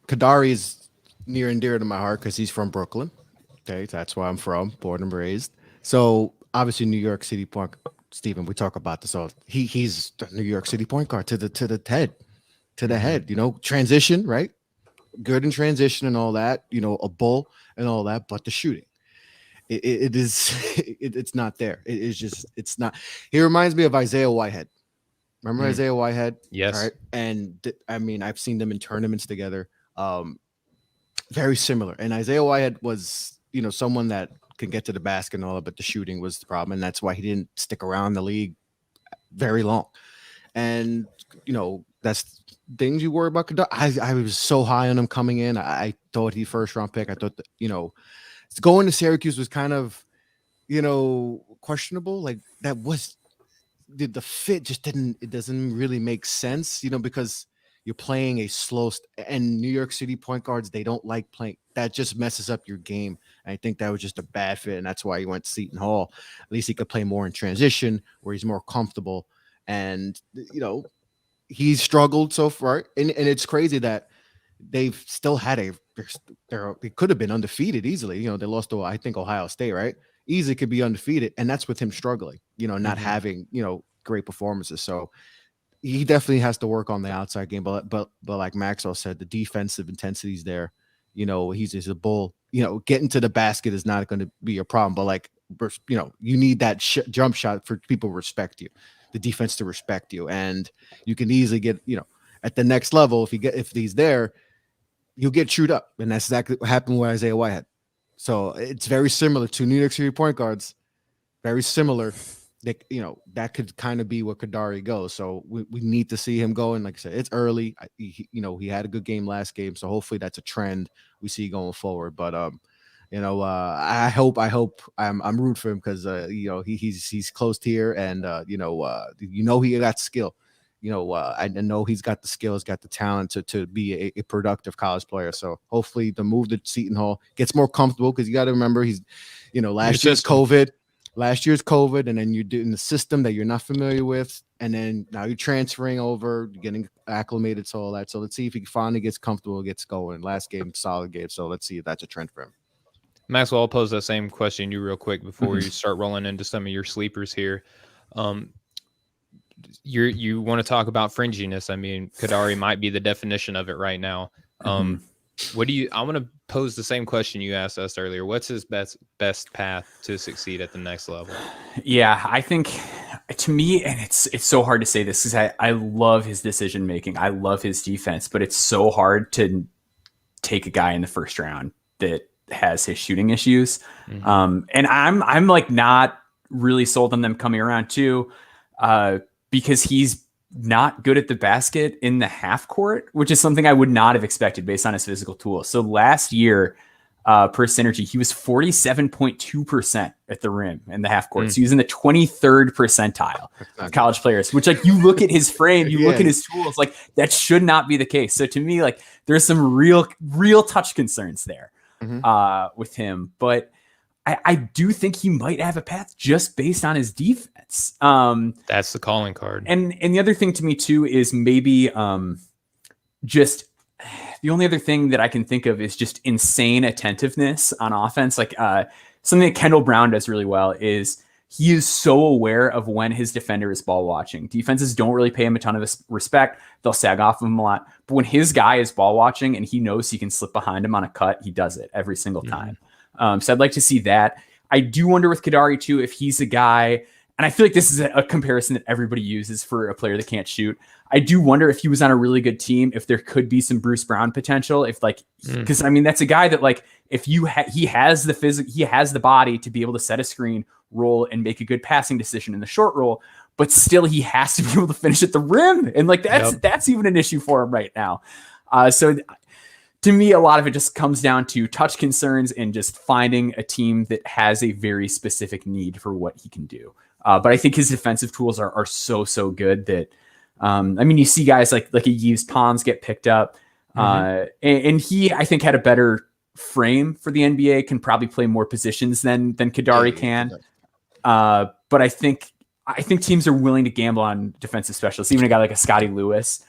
Kadary is near and dear to my heart because he's from Brooklyn. Okay, that's where I'm from, born and raised. So obviously, New York City point. Stephen, we talk about this all. He's the New York City point guard to the head. Transition, right? Good in transition and all that. A bull and all that, but the shooting, it's not there. It's not. He reminds me of Isaiah Whitehead. Remember Isaiah Whitehead? Yes. All right. And I mean, I've seen them in tournaments together. Very similar. And Isaiah Whitehead was, someone that can get to the basket and all that, but the shooting was the problem. And that's why he didn't stick around the league very long. And, that's things you worry about. I was so high on him coming in. I thought he first round pick. I thought that, going to Syracuse was kind of, questionable. Like that was the fit just doesn't really make sense, because you're playing a slow and New York City point guards, they don't like playing. That just messes up your game. And I think that was just a bad fit. And that's why he went to Seton Hall. At least he could play more in transition where he's more comfortable. And, he's struggled so far. And it's crazy that they've still had they could have been undefeated easily. They lost to, I think, Ohio State, right? Easily could be undefeated. And that's with him struggling, not having, great performances. So he definitely has to work on the outside game. But like Maxwell said, the defensive intensity is there. He's a bull. Getting to the basket is not going to be a problem. But like, you need that jump shot for people to respect you, the defense to respect you. And you can easily get, at the next level, if he's there, you'll get chewed up. And that's exactly what happened with Isaiah Whitehead. So it's very similar to New York City point guards. Very similar. That could kind of be what Kadary goes. So we need to see him go. And like I said, it's early. He had a good game last game. So hopefully that's a trend we see going forward. But I hope I'm rooting for him because he's close here and he got skill. I know he's got the skills, got the talent to be a productive college player. So hopefully the move to Seton Hall gets more comfortable because you got to remember he's, last year's COVID, and then you're doing the system that you're not familiar with, and then now you're transferring over, you're getting acclimated to all that. So let's see if he finally gets comfortable, gets going. Last game, solid game. So let's see if that's a trend for him. Maxwell, I'll pose that same question to you real quick before you start rolling into some of your sleepers here. You want to talk about fringiness. I mean, Kadary might be the definition of it right now. I want to pose the same question you asked us earlier. What's his best path to succeed at the next level? Yeah, I think to me, and it's so hard to say this because I love his decision making. I love his defense, but it's so hard to take a guy in the first round that has his shooting issues. And I'm like not really sold on them coming around too, because he's not good at the basket in the half court, which is something I would not have expected based on his physical tools. So last year, per synergy. He was 47.2% at the rim in the half court. So he was in the 23rd percentile of college players, which like you look at his frame, you look at his tools, like that should not be the case. So to me, like there's some real touch concerns there with him. But I do think he might have a path just based on his defense. That's the calling card. And the other thing to me too is maybe just the only other thing that I can think of is just insane attentiveness on offense. Like something that Kendall Brown does really well is he is so aware of when his defender is ball watching. Defenses don't really pay him a ton of respect. They'll sag off of him a lot. But when his guy is ball watching and he knows he can slip behind him on a cut, he does it every single time. So I'd like to see that. I do wonder with Kadary too, if he's a guy, and I feel like this is a comparison that everybody uses for a player that can't shoot. I do wonder if he was on a really good team, if there could be some Bruce Brown potential. If like, because I mean, that's a guy that like, if he has the physical, he has the body to be able to set a screen, roll, and make a good passing decision in the short roll. But still, he has to be able to finish at the rim, and like that's even an issue for him right now. So to me, a lot of it just comes down to touch concerns and just finding a team that has a very specific need for what he can do. But I think his defensive tools are so good that, I mean, you see guys like a Yves Pons get picked up, and he, I think, had a better frame for the NBA, can probably play more positions than Kadary can. But I think teams are willing to gamble on defensive specialists, even a guy like a Scotty Lewis,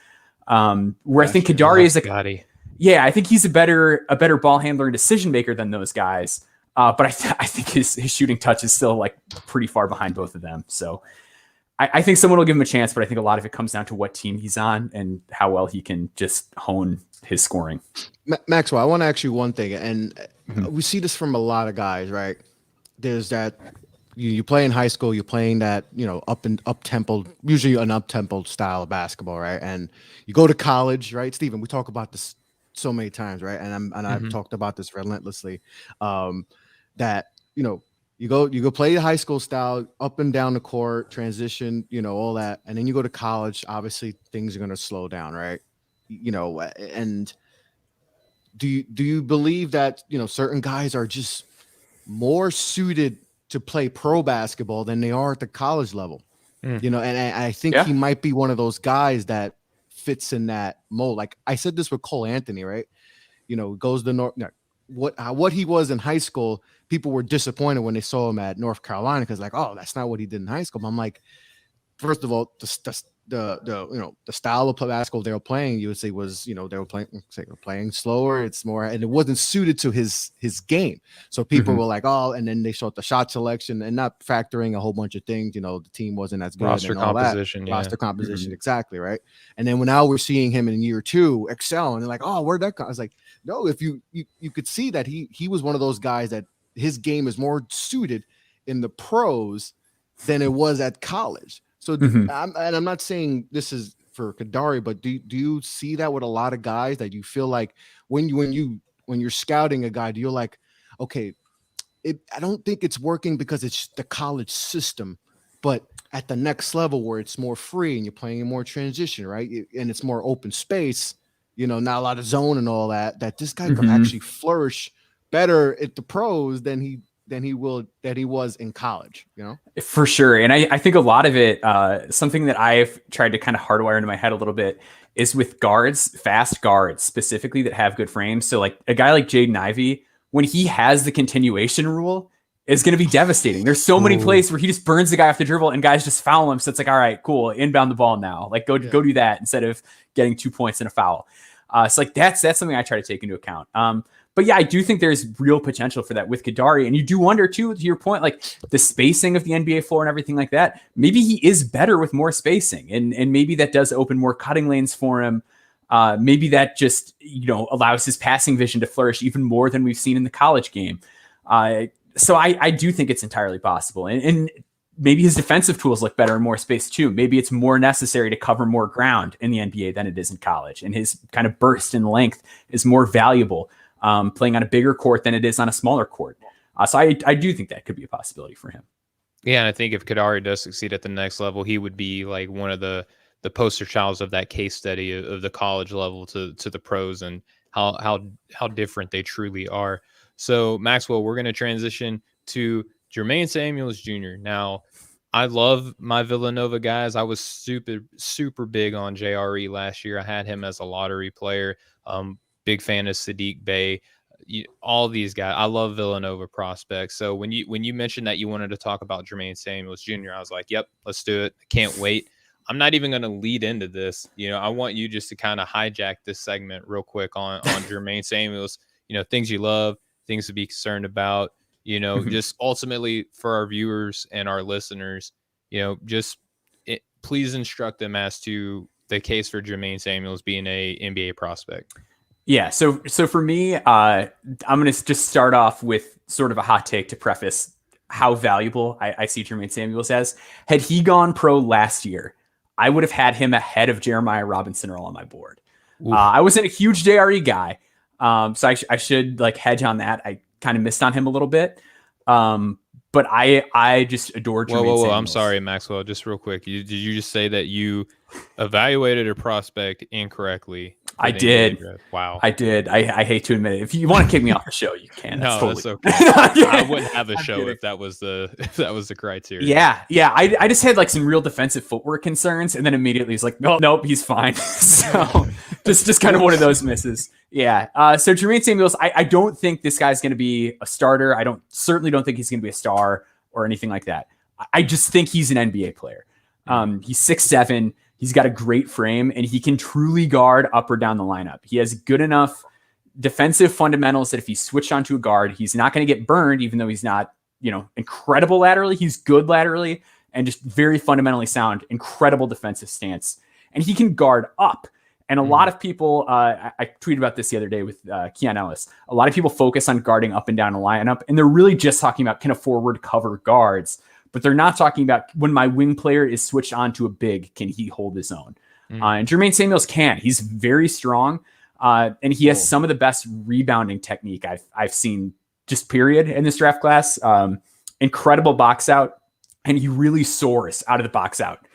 where I think Kadary is like, yeah, I think he's a better ball handler and decision maker than those guys. But I think his shooting touch is still like pretty far behind both of them. So I think someone will give him a chance, but I think a lot of it comes down to what team he's on and how well he can just hone his scoring. Maxwell, I want to ask you one thing, and we see this from a lot of guys, right? There's that you play in high school, you're playing that, up tempo, usually an up tempo style of basketball, right? And you go to college, right? Stephen, we talk about this so many times, right? And I've talked about this relentlessly. That you go play the high school style, up and down the court, transition, all that, and then you go to college. Obviously, things are going to slow down, right? And do you believe that certain guys are just more suited to play pro basketball than they are at the college level? And I think he might be one of those guys that fits in that mold. Like I said this with Cole Anthony, right? Goes to North. What he was in high school, people were disappointed when they saw him at North Carolina because like, oh, that's not what he did in high school. But I'm like, first of all, the style of basketball they were playing, you would say was, they were playing slower. It's more, and it wasn't suited to his game. So people were like, oh, and then they saw the shot selection and not factoring a whole bunch of things. The team wasn't as good. Roster and all composition, that. Roster composition, exactly, right. And then now we're seeing him in year 2 excel, and they're like, oh, where'd that come? I was like, no, if you could see that he was one of those guys that his game is more suited in the pros than it was at college. So I'm not saying this is for Kadary, but do you see that with a lot of guys that you feel like when you're scouting a guy, do you like, okay, I don't think it's working because it's the college system, but at the next level where it's more free and you're playing in more transition, right? And it's more open space, not a lot of zone and all that this guy can actually flourish better at the pros than he was in college, For sure. And I think a lot of it, something that I've tried to kind of hardwire into my head a little bit is with guards, fast guards specifically that have good frames. So like a guy like Jaden Ivey, when he has the continuation rule, is going to be devastating. There's so many plays where he just burns the guy off the dribble and guys just foul him. So it's like, all right, cool, inbound the ball now. Like go do that instead of getting 2 points and a foul. So like that's something I try to take into account. But yeah, I do think there's real potential for that with Kadary. And you do wonder too, to your point, like the spacing of the NBA floor and everything like that, maybe he is better with more spacing and maybe that does open more cutting lanes for him. Maybe that just, allows his passing vision to flourish even more than we've seen in the college game. So I do think it's entirely possible. And maybe his defensive tools look better in more space too. Maybe it's more necessary to cover more ground in the NBA than it is in college. And his kind of burst in length is more valuable playing on a bigger court than it is on a smaller court. So I do think that could be a possibility for him. Yeah, and I think if Kadary does succeed at the next level, he would be like one of the poster childs of that case study of the college level to the pros and how different they truly are. So Maxwell, we're going to transition to Jermaine Samuels Jr. Now, I love my Villanova guys. I was super big on JRE last year. I had him as a lottery player. Big fan of Sadiq Bey. All these guys. I love Villanova prospects. So when you mentioned that you wanted to talk about Jermaine Samuels Jr., I was like, yep, let's do it. I can't wait. I'm not even going to lead into this. I want you just to kind of hijack this segment real quick on Jermaine Samuels. Things you love, things to be concerned about. Just ultimately for our viewers and our listeners, please instruct them as to the case for Jermaine Samuels being a NBA prospect. Yeah. So for me, I'm going to just start off with sort of a hot take to preface how valuable I see Jermaine Samuels as. Had he gone pro last year, I would have had him ahead of Jeremiah Robinson Earl on my board. I wasn't a huge JRE guy. So I should hedge on that. I kind of missed on him a little bit. But I just adore Jermaine Samuels. I'm sorry, Maxwell. Just real quick. Did you just say that you evaluated a prospect incorrectly? I did. Wow. I did. I hate to admit it. If you want to kick me off the show, you can. That's okay. I wouldn't have a show if that was the criteria. Yeah. I just had some real defensive footwork concerns, and then immediately he's like, nope, he's fine. So just kind of one of those misses. Yeah. So Jermaine Samuels, I don't think this guy's going to be a starter. Certainly don't think he's going to be a star or anything like that. I just think he's an NBA player. He's 6'7". He's got a great frame, and he can truly guard up or down the lineup. He has good enough defensive fundamentals that if he switched onto a guard, he's not going to get burned, even though he's not, incredible laterally. He's good laterally and just very fundamentally sound, incredible defensive stance. And he can guard up. And a lot of people, I tweeted about this the other day with Keon Ellis. A lot of people focus on guarding up and down the lineup, and they're really just talking about can a forward cover guards. But they're not talking about when my wing player is switched on to a big, can he hold his own? And Jermaine Samuels can. He's very strong, and he has some of the best rebounding technique I've seen, just period, in this draft class. Incredible box out, and he really soars out of the box out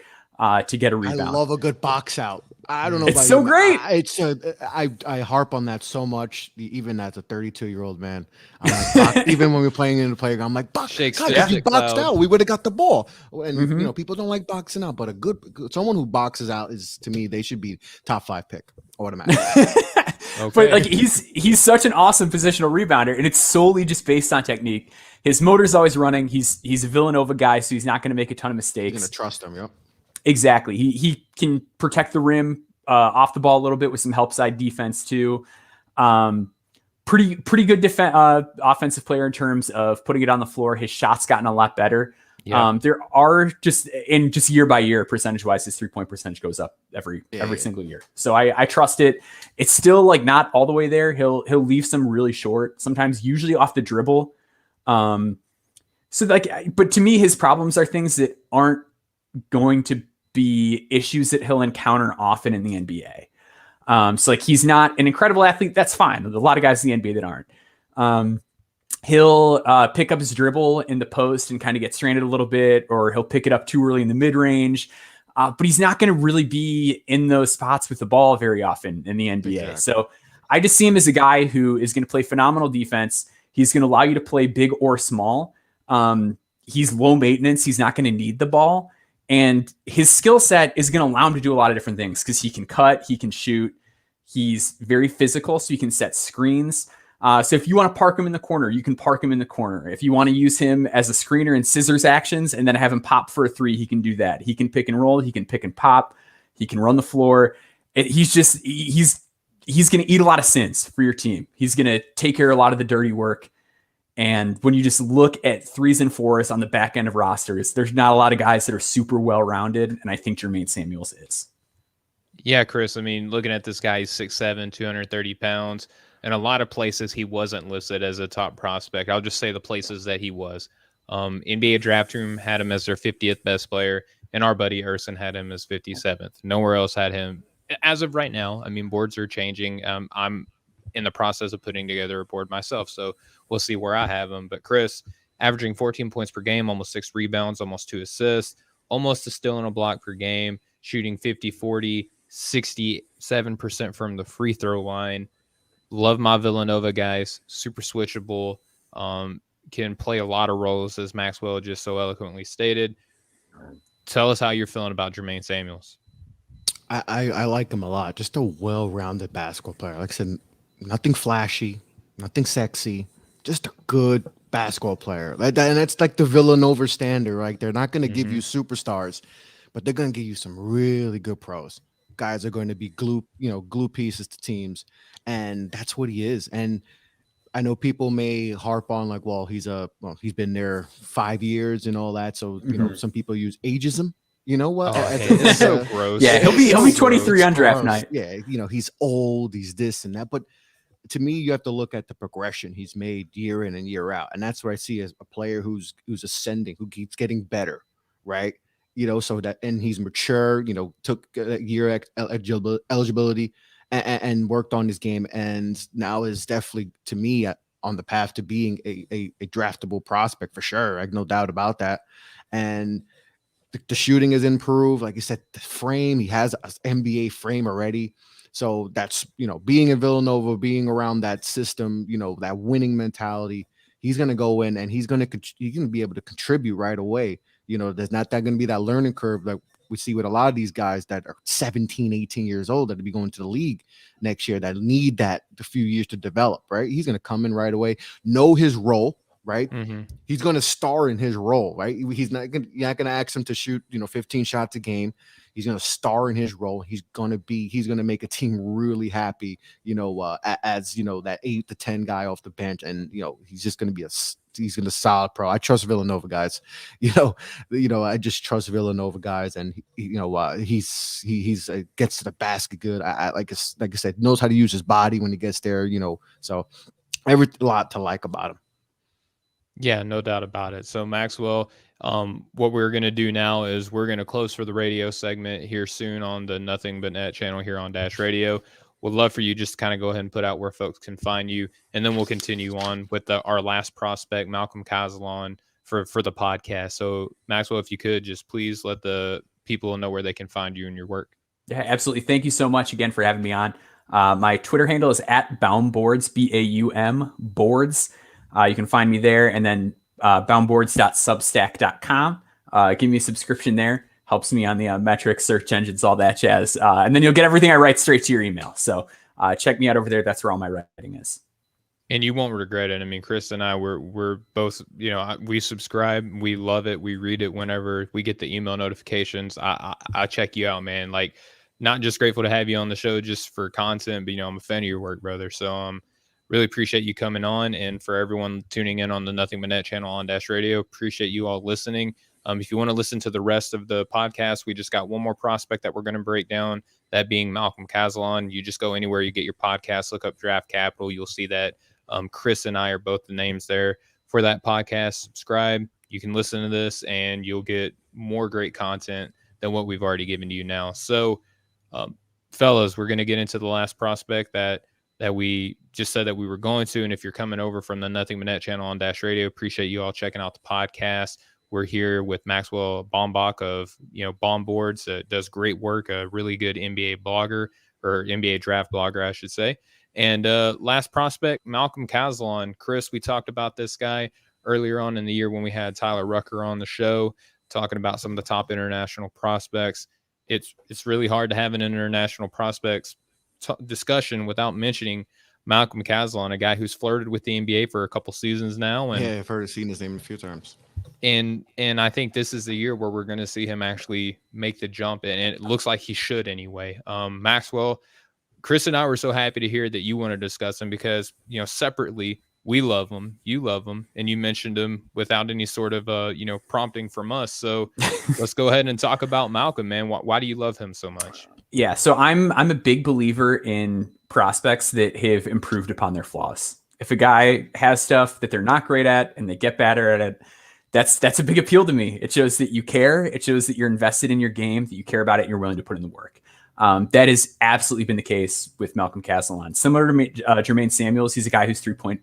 to get a rebound. I love a good box out. I don't know. It's so great. I harp on that so much, even as a 32-year-old man. I'm like, even when we're playing in the playground, I'm like, God, if you boxed out, we would have got the ball. And people don't like boxing out, but a good someone who boxes out is, to me, they should be top 5 pick automatically. Okay. But he's such an awesome positional rebounder, and it's solely just based on technique. His motor's always running. He's a Villanova guy, so he's not going to make a ton of mistakes. You're going to trust him, yep. Exactly. He can protect the rim off the ball a little bit with some help side defense too. Pretty good offensive player in terms of putting it on the floor. His shot's gotten a lot better. Yeah. There are just year by year, percentage wise, his 3-point percentage goes up every single year. So I trust it. It's still not all the way there. He'll leave some really short, sometimes usually off the dribble. But to me, his problems are things that aren't going to be issues that he'll encounter often in the NBA. He's not an incredible athlete. That's fine. There's a lot of guys in the NBA that aren't. He'll pick up his dribble in the post and kind of get stranded a little bit, or he'll pick it up too early in the mid range. But he's not going to really be in those spots with the ball very often in the NBA. Exactly. So I just see him as a guy who is going to play phenomenal defense. He's going to allow you to play big or small. He's low maintenance. He's not going to need the ball. And his skill set is going to allow him to do a lot of different things because he can cut, he can shoot. He's very physical, so he can set screens. So if you want to park him in the corner, you can park him in the corner. If you want to use him as a screener in scissors actions and then have him pop for a 3, he can do that. He can pick and roll. He can pick and pop. He can run the floor. He's going to eat a lot of sins for your team. He's going to take care of a lot of the dirty work. And when you just look at 3s and 4s on the back end of rosters, there's not a lot of guys that are super well-rounded, and I think Jermaine Samuels is. Yeah, Chris, I mean, looking at this guy, he's 6'7", 230 pounds. In a lot of places, he wasn't listed as a top prospect. I'll just say the places that he was. NBA Draft Room had him as their 50th best player, and our buddy Urson had him as 57th. Nowhere else had him. As of right now, I mean, boards are changing. I'm in the process of putting together a board myself, so we'll see where I have him. But Chris, averaging 14 points per game, almost 6 rebounds, almost 2 assists, almost a steal and a block per game, shooting 50, 40, 67% from the free throw line. Love my Villanova guys. Super switchable. Can play a lot of roles, as Maxwell just so eloquently stated. Tell us how you're feeling about Jermaine Samuels. I like him a lot. Just a well-rounded basketball player. Like I said, nothing flashy, nothing sexy, just a good basketball player. And that's like the Villanova standard. Like they're not going to give you superstars, but they're going to give you some really good pros. Guys are going to be glue pieces to teams, and that's what he is. And I know people may harp on like, well, he's been there 5 years and all that. So some people use ageism. You know what? It's so gross. Yeah, he'll be 23 on draft night. Yeah, he's old, he's this and that. But to me, you have to look at the progression he's made year in and year out, and that's where I see as a player who's ascending, who keeps getting better, right? So that, and he's mature. Took a year eligibility and worked on his game, and now is definitely, to me, on the path to being a draftable prospect for sure. I have no doubt about that, and. The shooting is improved. Like you said, the frame, he has an NBA frame already. So that's, being in Villanova, being around that system, that winning mentality, he's going to go in and he's going to be able to contribute right away. There's not that going to be that learning curve that we see with a lot of these guys that are 17, 18 years old that will be going to the league next year that need a few years to develop, right? He's going to come in right away, know his role. Right, he's going to star in his role. Right, you're not going to ask him to shoot 15 shots a game. He's going to star in his role. He's going to make a team really happy. As that 8 to 10 guy off the bench, and he's just going to be he's going to solid pro. I trust Villanova guys. I just trust Villanova guys, and he's gets to the basket good. Like I said, knows how to use his body when he gets there. So a lot to like about him. Yeah, no doubt about it. So Maxwell, what we're going to do now is we're going to close for the radio segment here soon on the Nothing But Net channel here on Dash Radio. Would love for you just to kind of go ahead and put out where folks can find you, and then we'll continue on with our last prospect, Malcolm Cazalon, for the podcast. So Maxwell, if you could just please let the people know where they can find you and your work. Yeah, absolutely. Thank you so much again for having me on. My Twitter handle is @BaumBoards, BAUM boards. You can find me there, and then BaumBoards.substack.com. Give me a subscription there. Helps me on the metrics, search engines, all that jazz. And then you'll get everything I write straight to your email. So check me out over there. That's where all my writing is. And you won't regret it. I mean, Chris and I, we're both, we subscribe. We love it. We read it whenever we get the email notifications. I check you out, man. Like, not just grateful to have you on the show just for content, but, I'm a fan of your work, brother. So, really appreciate you coming on, and for everyone tuning in on the Nothing But Net channel on Dash Radio, appreciate you all listening. If you want to listen to the rest of the podcast, we just got one more prospect that we're going to break down, that being Malcolm Cazalon. You just go anywhere you get your podcast, look up Draft Capital. You'll see that Chris and I are both the names there for that podcast. Subscribe. You can listen to this, and you'll get more great content than what we've already given to you now. So, fellas, we're going to get into the last prospect that we just said that we were going to. And if you're coming over from the Nothing But Net channel on Dash Radio, appreciate you all checking out the podcast. We're here with Maxwell Baumbach of, BaumBoards, does great work, a really good NBA blogger, or NBA draft blogger, I should say. And last prospect, Malcolm Cazalon. Chris, we talked about this guy earlier on in the year when we had Tyler Rucker on the show, talking about some of the top international prospects. It's really hard to have an international prospects discussion without mentioning Malcolm Cazalon, a guy who's flirted with the NBA for a couple seasons now. And I've seen his name a few times. And I think this is the year where we're going to see him actually make the jump, and it looks like he should anyway. Maxwell, Chris and I were so happy to hear that you want to discuss him because, separately, we love him, you love him, and you mentioned him without any sort of, prompting from us. So let's go ahead and talk about Malcolm, man. Why do you love him so much? Yeah, so I'm a big believer in prospects that have improved upon their flaws. If a guy has stuff that they're not great at and they get better at it, that's a big appeal to me. It shows that you care. It shows that you're invested in your game, that you care about it, and you're willing to put in the work. That has absolutely been the case with Malcolm Cazalon. Similar to Jermaine Samuels, he's a guy whose three-point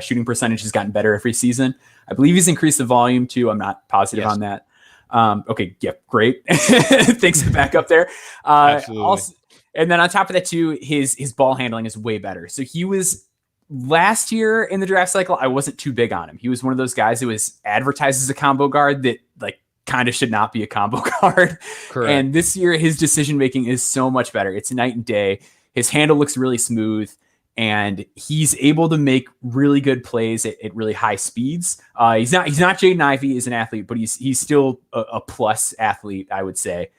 shooting percentage has gotten better every season. I believe he's increased the volume too. I'm not positive on that. Okay, yeah, great. Thanks for the back up there. Also, And then on top of that too, his ball handling is way better. So he was last year in the draft cycle, I wasn't too big on him. He was one of those guys who was advertised as a combo guard that like kind of should not be a combo guard. Correct. And this year his decision making is so much better. It's night and day. His handle looks really smooth, and he's able to make really good plays at really high speeds. He's not Jaden Ivey as an athlete, but he's still a plus athlete, I would say.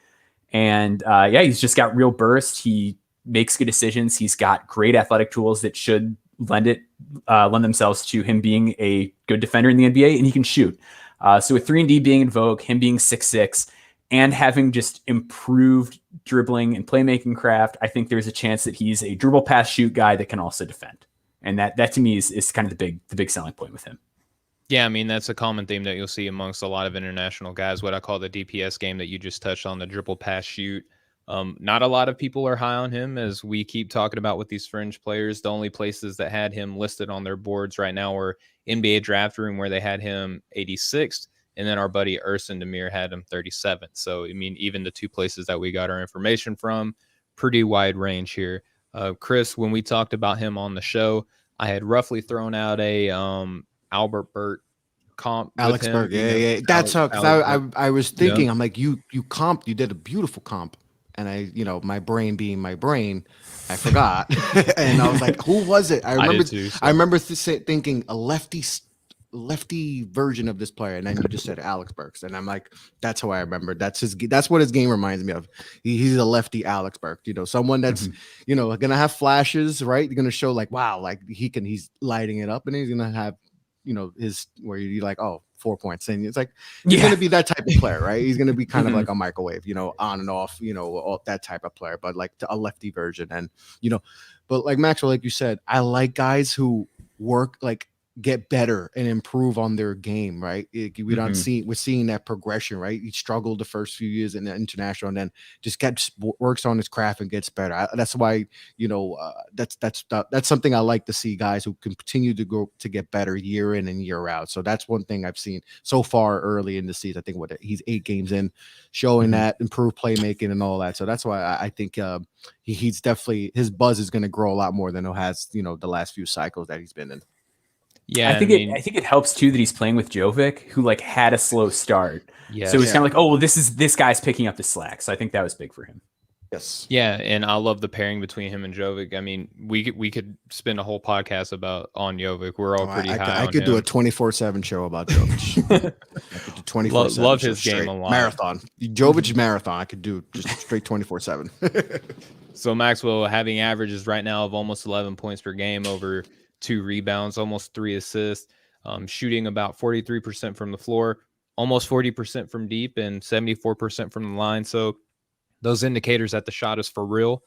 And he's just got real burst. He makes good decisions. He's got great athletic tools that should lend themselves to him being a good defender in the NBA, and he can shoot. So with 3-and-D being in vogue, him being 6'6", and having just improved dribbling and playmaking craft, I think there's a chance that he's a dribble, pass, shoot guy that can also defend. And that to me is kind of the big selling point with him. Yeah, I mean, that's a common theme that you'll see amongst a lot of international guys, what I call the DPS game that you just touched on, the dribble, pass, shoot. Not a lot of people are high on him, as we keep talking about with these fringe players. The only places that had him listed on their boards right now were NBA Draft Room, where they had him 86th, and then our buddy Ersin Demir had him 37th. So, I mean, even the two places that we got our information from, pretty wide range here. Chris, when we talked about him on the show, I had roughly thrown out a Albert Burt comp. Alex Burke, yeah. That's how, because I was thinking, I'm like, you did a beautiful comp. And I, my brain being my brain, I forgot. And I was like, who was it? I remember thinking a lefty version of this player. And then you just said Alex Burks. And I'm like, that's how I remember. That's what his game reminds me of. He's a lefty Alex Burke, someone that's, going to have flashes, right? You're going to show like, wow, like he's lighting it up, and he's going to have, his where you're like, oh, 4 points, and it's like he's going to be that type of player, right? He's going to be kind of like a microwave, on and off, all that type of player, but like a lefty version. And but like Maxwell, like you said, I like guys who work, like get better and improve on their game, right? We're seeing that progression, right? He struggled the first few years in the international, and then just works on his craft and gets better. That's why, that's something I like to see, guys who continue to go to get better year in and year out. So that's one thing I've seen so far early in the season. I think he's 8 games in, showing that improved playmaking and all that. So that's why I think he's definitely, his buzz is going to grow a lot more than it has, the last few cycles that he's been in. Yeah, I think it helps too that he's playing with Jovic, who like had a slow start. Yeah, so he's kind of like, oh well, this guy's picking up the slack. So I think that was big for him. Yes. Yeah, and I love the pairing between him and Jovic. I mean, we could spend a whole podcast on Jovic. We're all pretty high. I could do a 24/7 show about Jovic. I could do 24/7. Love his game a lot. Marathon. Jovic marathon. I could do just straight 24/7. So Maxwell having averages right now of almost 11 points per game, over 2 rebounds, almost 3 assists, shooting about 43% from the floor, almost 40% from deep, and 74% from the line. So those indicators that the shot is for real,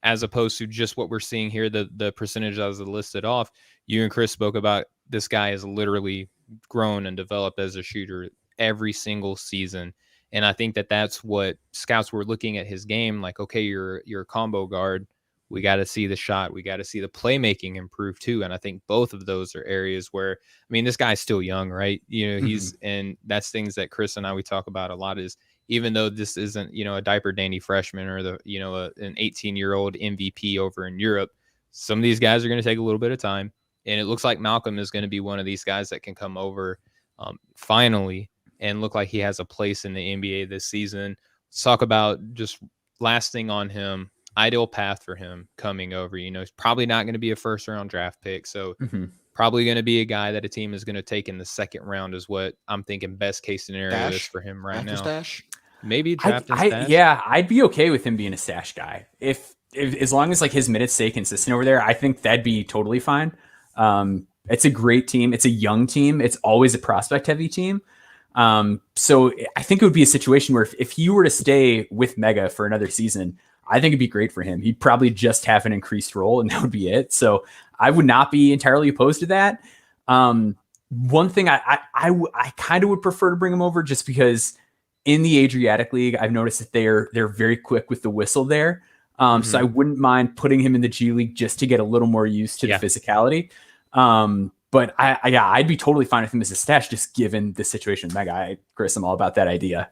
as opposed to just what we're seeing here, the percentage as listed off. You and Chris spoke about this guy has literally grown and developed as a shooter every single season. And I think that's what scouts were looking at his game. Like, okay, you're a combo guard. We got to see the shot. We got to see the playmaking improve too. And I think both of those are areas where, I mean, this guy's still young, right? And that's things that Chris and we talk about a lot, is even though this isn't, a diaper dandy freshman or an 18-year-old MVP over in Europe, some of these guys are going to take a little bit of time. And it looks like Malcolm is going to be one of these guys that can come over finally and look like he has a place in the NBA this season. Let's talk about just last thing on him. Ideal path for him coming over. He's probably not going to be a first-round draft pick, so probably going to be a guy that a team is going to take in the second round, is what I'm thinking best case scenario is for him right now. Stash? Maybe draft and stash. Yeah, I'd be okay with him being a stash guy. If as long as like his minutes stay consistent over there, I think that'd be totally fine. It's a great team. It's a young team. It's always a prospect-heavy team. So I think it would be a situation where if he were to stay with Mega for another season, I think it'd be great for him. He'd probably just have an increased role, and that would be it. So I would not be entirely opposed to that. One thing I kind of would prefer to bring him over, just because in the Adriatic League, I've noticed that they're very quick with the whistle there. So I wouldn't mind putting him in the G League just to get a little more used to the physicality. But I'd be totally fine with him as a stash, just given the situation with Mega. Chris, I'm all about that idea.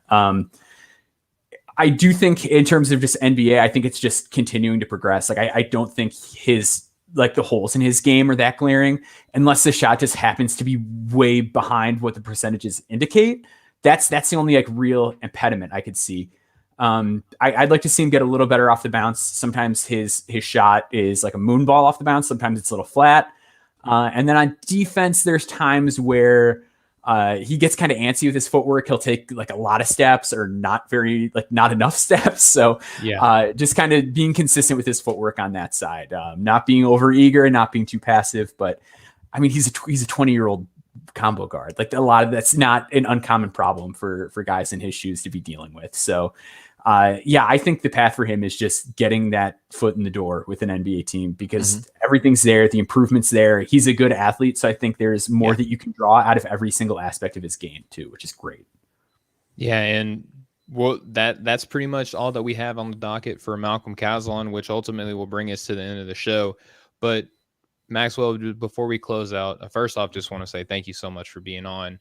I do think in terms of just NBA, I think it's just continuing to progress. Like I don't think the holes in his game are that glaring unless the shot just happens to be way behind what the percentages indicate. That's the only like real impediment I could see. I'd like to see him get a little better off the bounce. Sometimes his shot is like a moon ball off the bounce. Sometimes it's a little flat. And then on defense, there's times where he gets kind of antsy with his footwork. He'll take like a lot of steps or not enough steps. So just kind of being consistent with his footwork on that side, not being over eager and not being too passive. But I mean, he's a 20-year-old combo guard. Like that's not an uncommon problem for guys in his shoes to be dealing with. So I think the path for him is just getting that foot in the door with an NBA team because everything's there. The improvement's there. He's a good athlete. So I think there's more that you can draw out of every single aspect of his game too, which is great. Yeah. And that's pretty much all that we have on the docket for Malcolm Cazalon, which ultimately will bring us to the end of the show. But Maxwell, before we close out, first off, just want to say thank you so much for being on.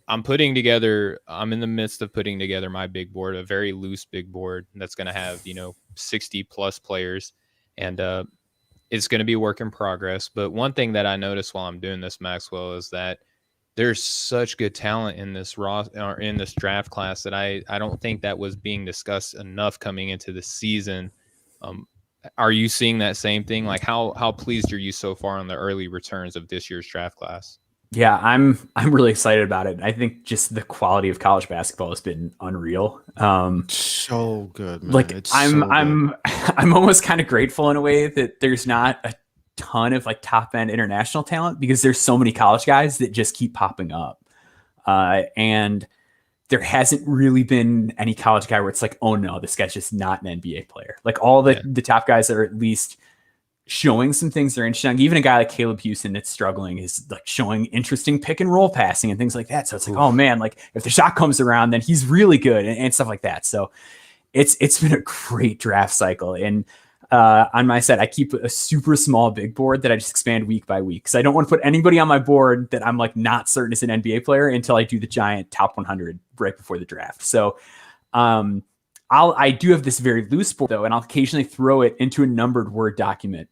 I'm in the midst of putting together my big board, a very loose big board that's going to have, 60 plus players. And it's going to be a work in progress. But one thing that I noticed while I'm doing this, Maxwell, is that there's such good talent in this in this draft class that I don't think that was being discussed enough coming into the season. Are you seeing that same thing? Like how pleased are you so far on the early returns of this year's draft class? Yeah, I'm really excited about it. I think just the quality of college basketball has been unreal. So good, man. Like I'm almost kind of grateful in a way that there's not a ton of like top end international talent because there's so many college guys that just keep popping up. And there hasn't really been any college guy where it's like, oh no, this guy's just not an NBA player. Like all the top guys that are at least showing some things that are interesting. Even a guy like Caleb Houston that's struggling is like showing interesting pick and roll passing and things like that. So it's like, oh man, like if the shot comes around, then he's really good and stuff like that. So it's been a great draft cycle. And on my side, I keep a super small big board that I just expand week by week. So I don't want to put anybody on my board that I'm like not certain is an NBA player until I do the giant top 100 right before the draft. So I do have this very loose board though, and I'll occasionally throw it into a numbered Word document.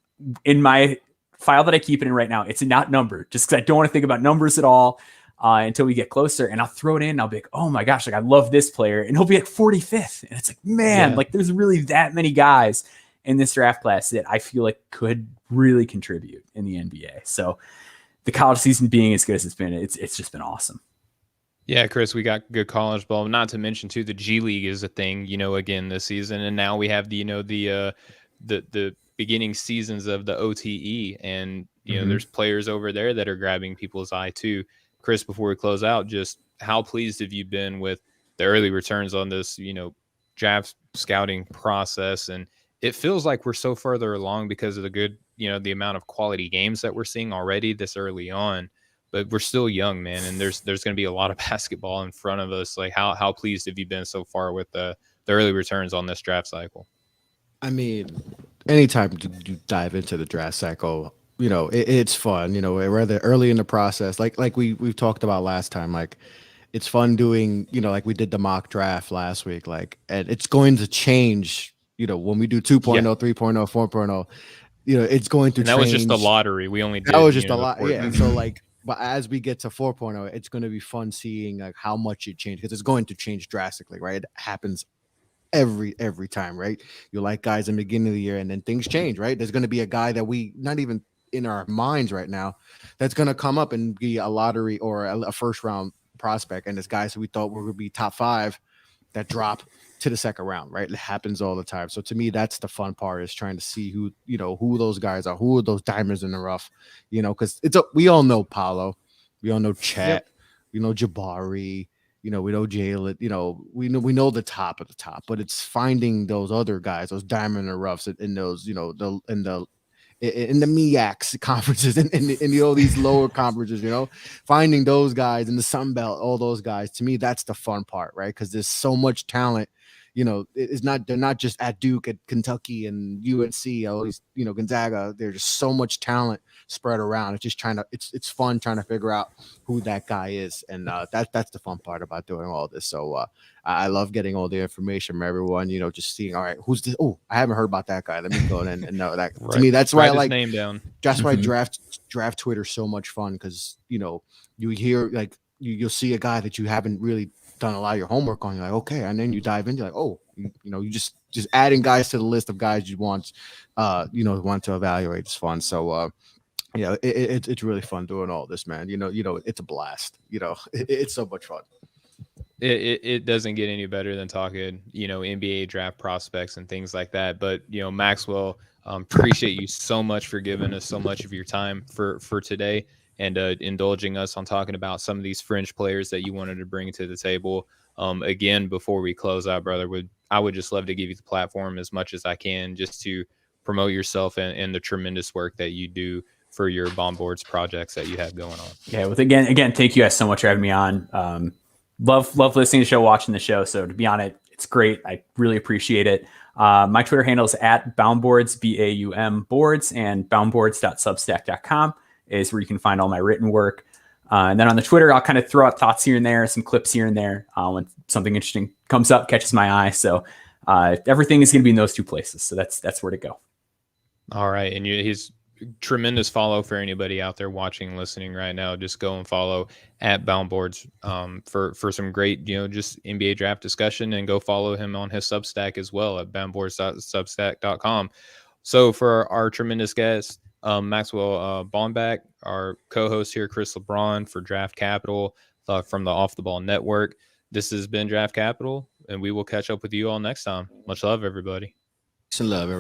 In my file that I keep it in right now, it's not numbered just because I don't want to think about numbers at all until we get closer. And I'll throw it in. And I'll be like, oh my gosh, like I love this player. And he'll be like 45th. And it's like, man, like there's really that many guys in this draft class that I feel like could really contribute in the NBA. So the college season being as good as it's been, it's just been awesome. Yeah, Chris, we got good college ball. Not to mention too, the G League is a thing, again this season. And now we have the beginning seasons of the OTE, and there's players over there that are grabbing people's eye too. Chris, before we close out, just how pleased have you been with the early returns on this draft scouting process? And it feels like we're so further along because of the good the amount of quality games that we're seeing already this early on, but we're still young, man, and there's going to be a lot of basketball in front of us. Like how pleased have you been so far with the early returns on this draft cycle? I mean, anytime you dive into the draft cycle, it's fun, rather early in the process, like we've talked about last time, like it's fun doing, like we did the mock draft last week, like, and it's going to change, when we do 2.0, 3.0, 4.0, it's going to change. That was just the lottery. We only did. That was just a lot. Yeah. So like, but as we get to 4.0, it's going to be fun seeing like how much it changed because it's going to change drastically, right? It happens every time, right? You like guys in the beginning of the year and then things change, right? There's going to be a guy that we not even in our minds right now that's going to come up and be a lottery or a first round prospect, and this guys who we thought were going to be top 5 that drop to the second round, right? It happens all the time. So to me, that's the fun part, is trying to see who those guys are, who are those diamonds in the rough, because we all know Paolo, we all know Chet, we know Jabari, we know Jalen, we know the top of the top, but it's finding those other guys, those diamond in the roughs in those, in the MEACs conferences and these lower conferences, finding those guys in the Sun Belt, all those guys. To me, that's the fun part, right? Because there's so much talent, they're not just at Duke, at Kentucky and UNC, all these, Gonzaga. There's just so much talent spread around. It's just it's fun trying to figure out who that guy is. And that's the fun part about doing all this. So I love getting all the information from everyone, just seeing, all right, who's this? Oh, I haven't heard about that guy. Let me go and know that. Right. To me, that's why Write I his like name down. That's why draft Twitter is so much fun, because you hear, like, you'll see a guy that you haven't really done a lot of your homework on. You're like, okay, and then you dive into, like, oh, you just adding guys to the list of guys you want to evaluate is fun. So it's really fun doing all this, man. It's a blast. It's so much fun. It doesn't get any better than talking, NBA draft prospects and things like that. But, Maxwell, appreciate you so much for giving us so much of your time for today, and indulging us on talking about some of these fringe players that you wanted to bring to the table. Again, before we close out, brother, I would just love to give you the platform as much as I can, just to promote yourself and the tremendous work that you do for your BaumBoards projects that you have going on. Yeah, again, thank you guys so much for having me on. Love listening to the show, watching the show. So to be on it, it's great. I really appreciate it. My Twitter handle is at BaumBoards, BAUM boards, and BaumBoards.substack.com is where you can find all my written work. And then on the Twitter, I'll kind of throw out thoughts here and there, some clips here and there when something interesting comes up, catches my eye. So everything is going to be in those two places. So that's where to go. All right. And he's tremendous follow for anybody out there watching, listening right now. Just go and follow at BaumBoards for some great, just NBA draft discussion, and go follow him on his Substack as well at BaumBoards.substack.com. So for our tremendous guest, Maxwell Baumbach, our co-host here, Chris LeBron for Draft Capital from the Off the Ball Network. This has been Draft Capital, and we will catch up with you all next time. Much love, everybody. Peace and love, everybody.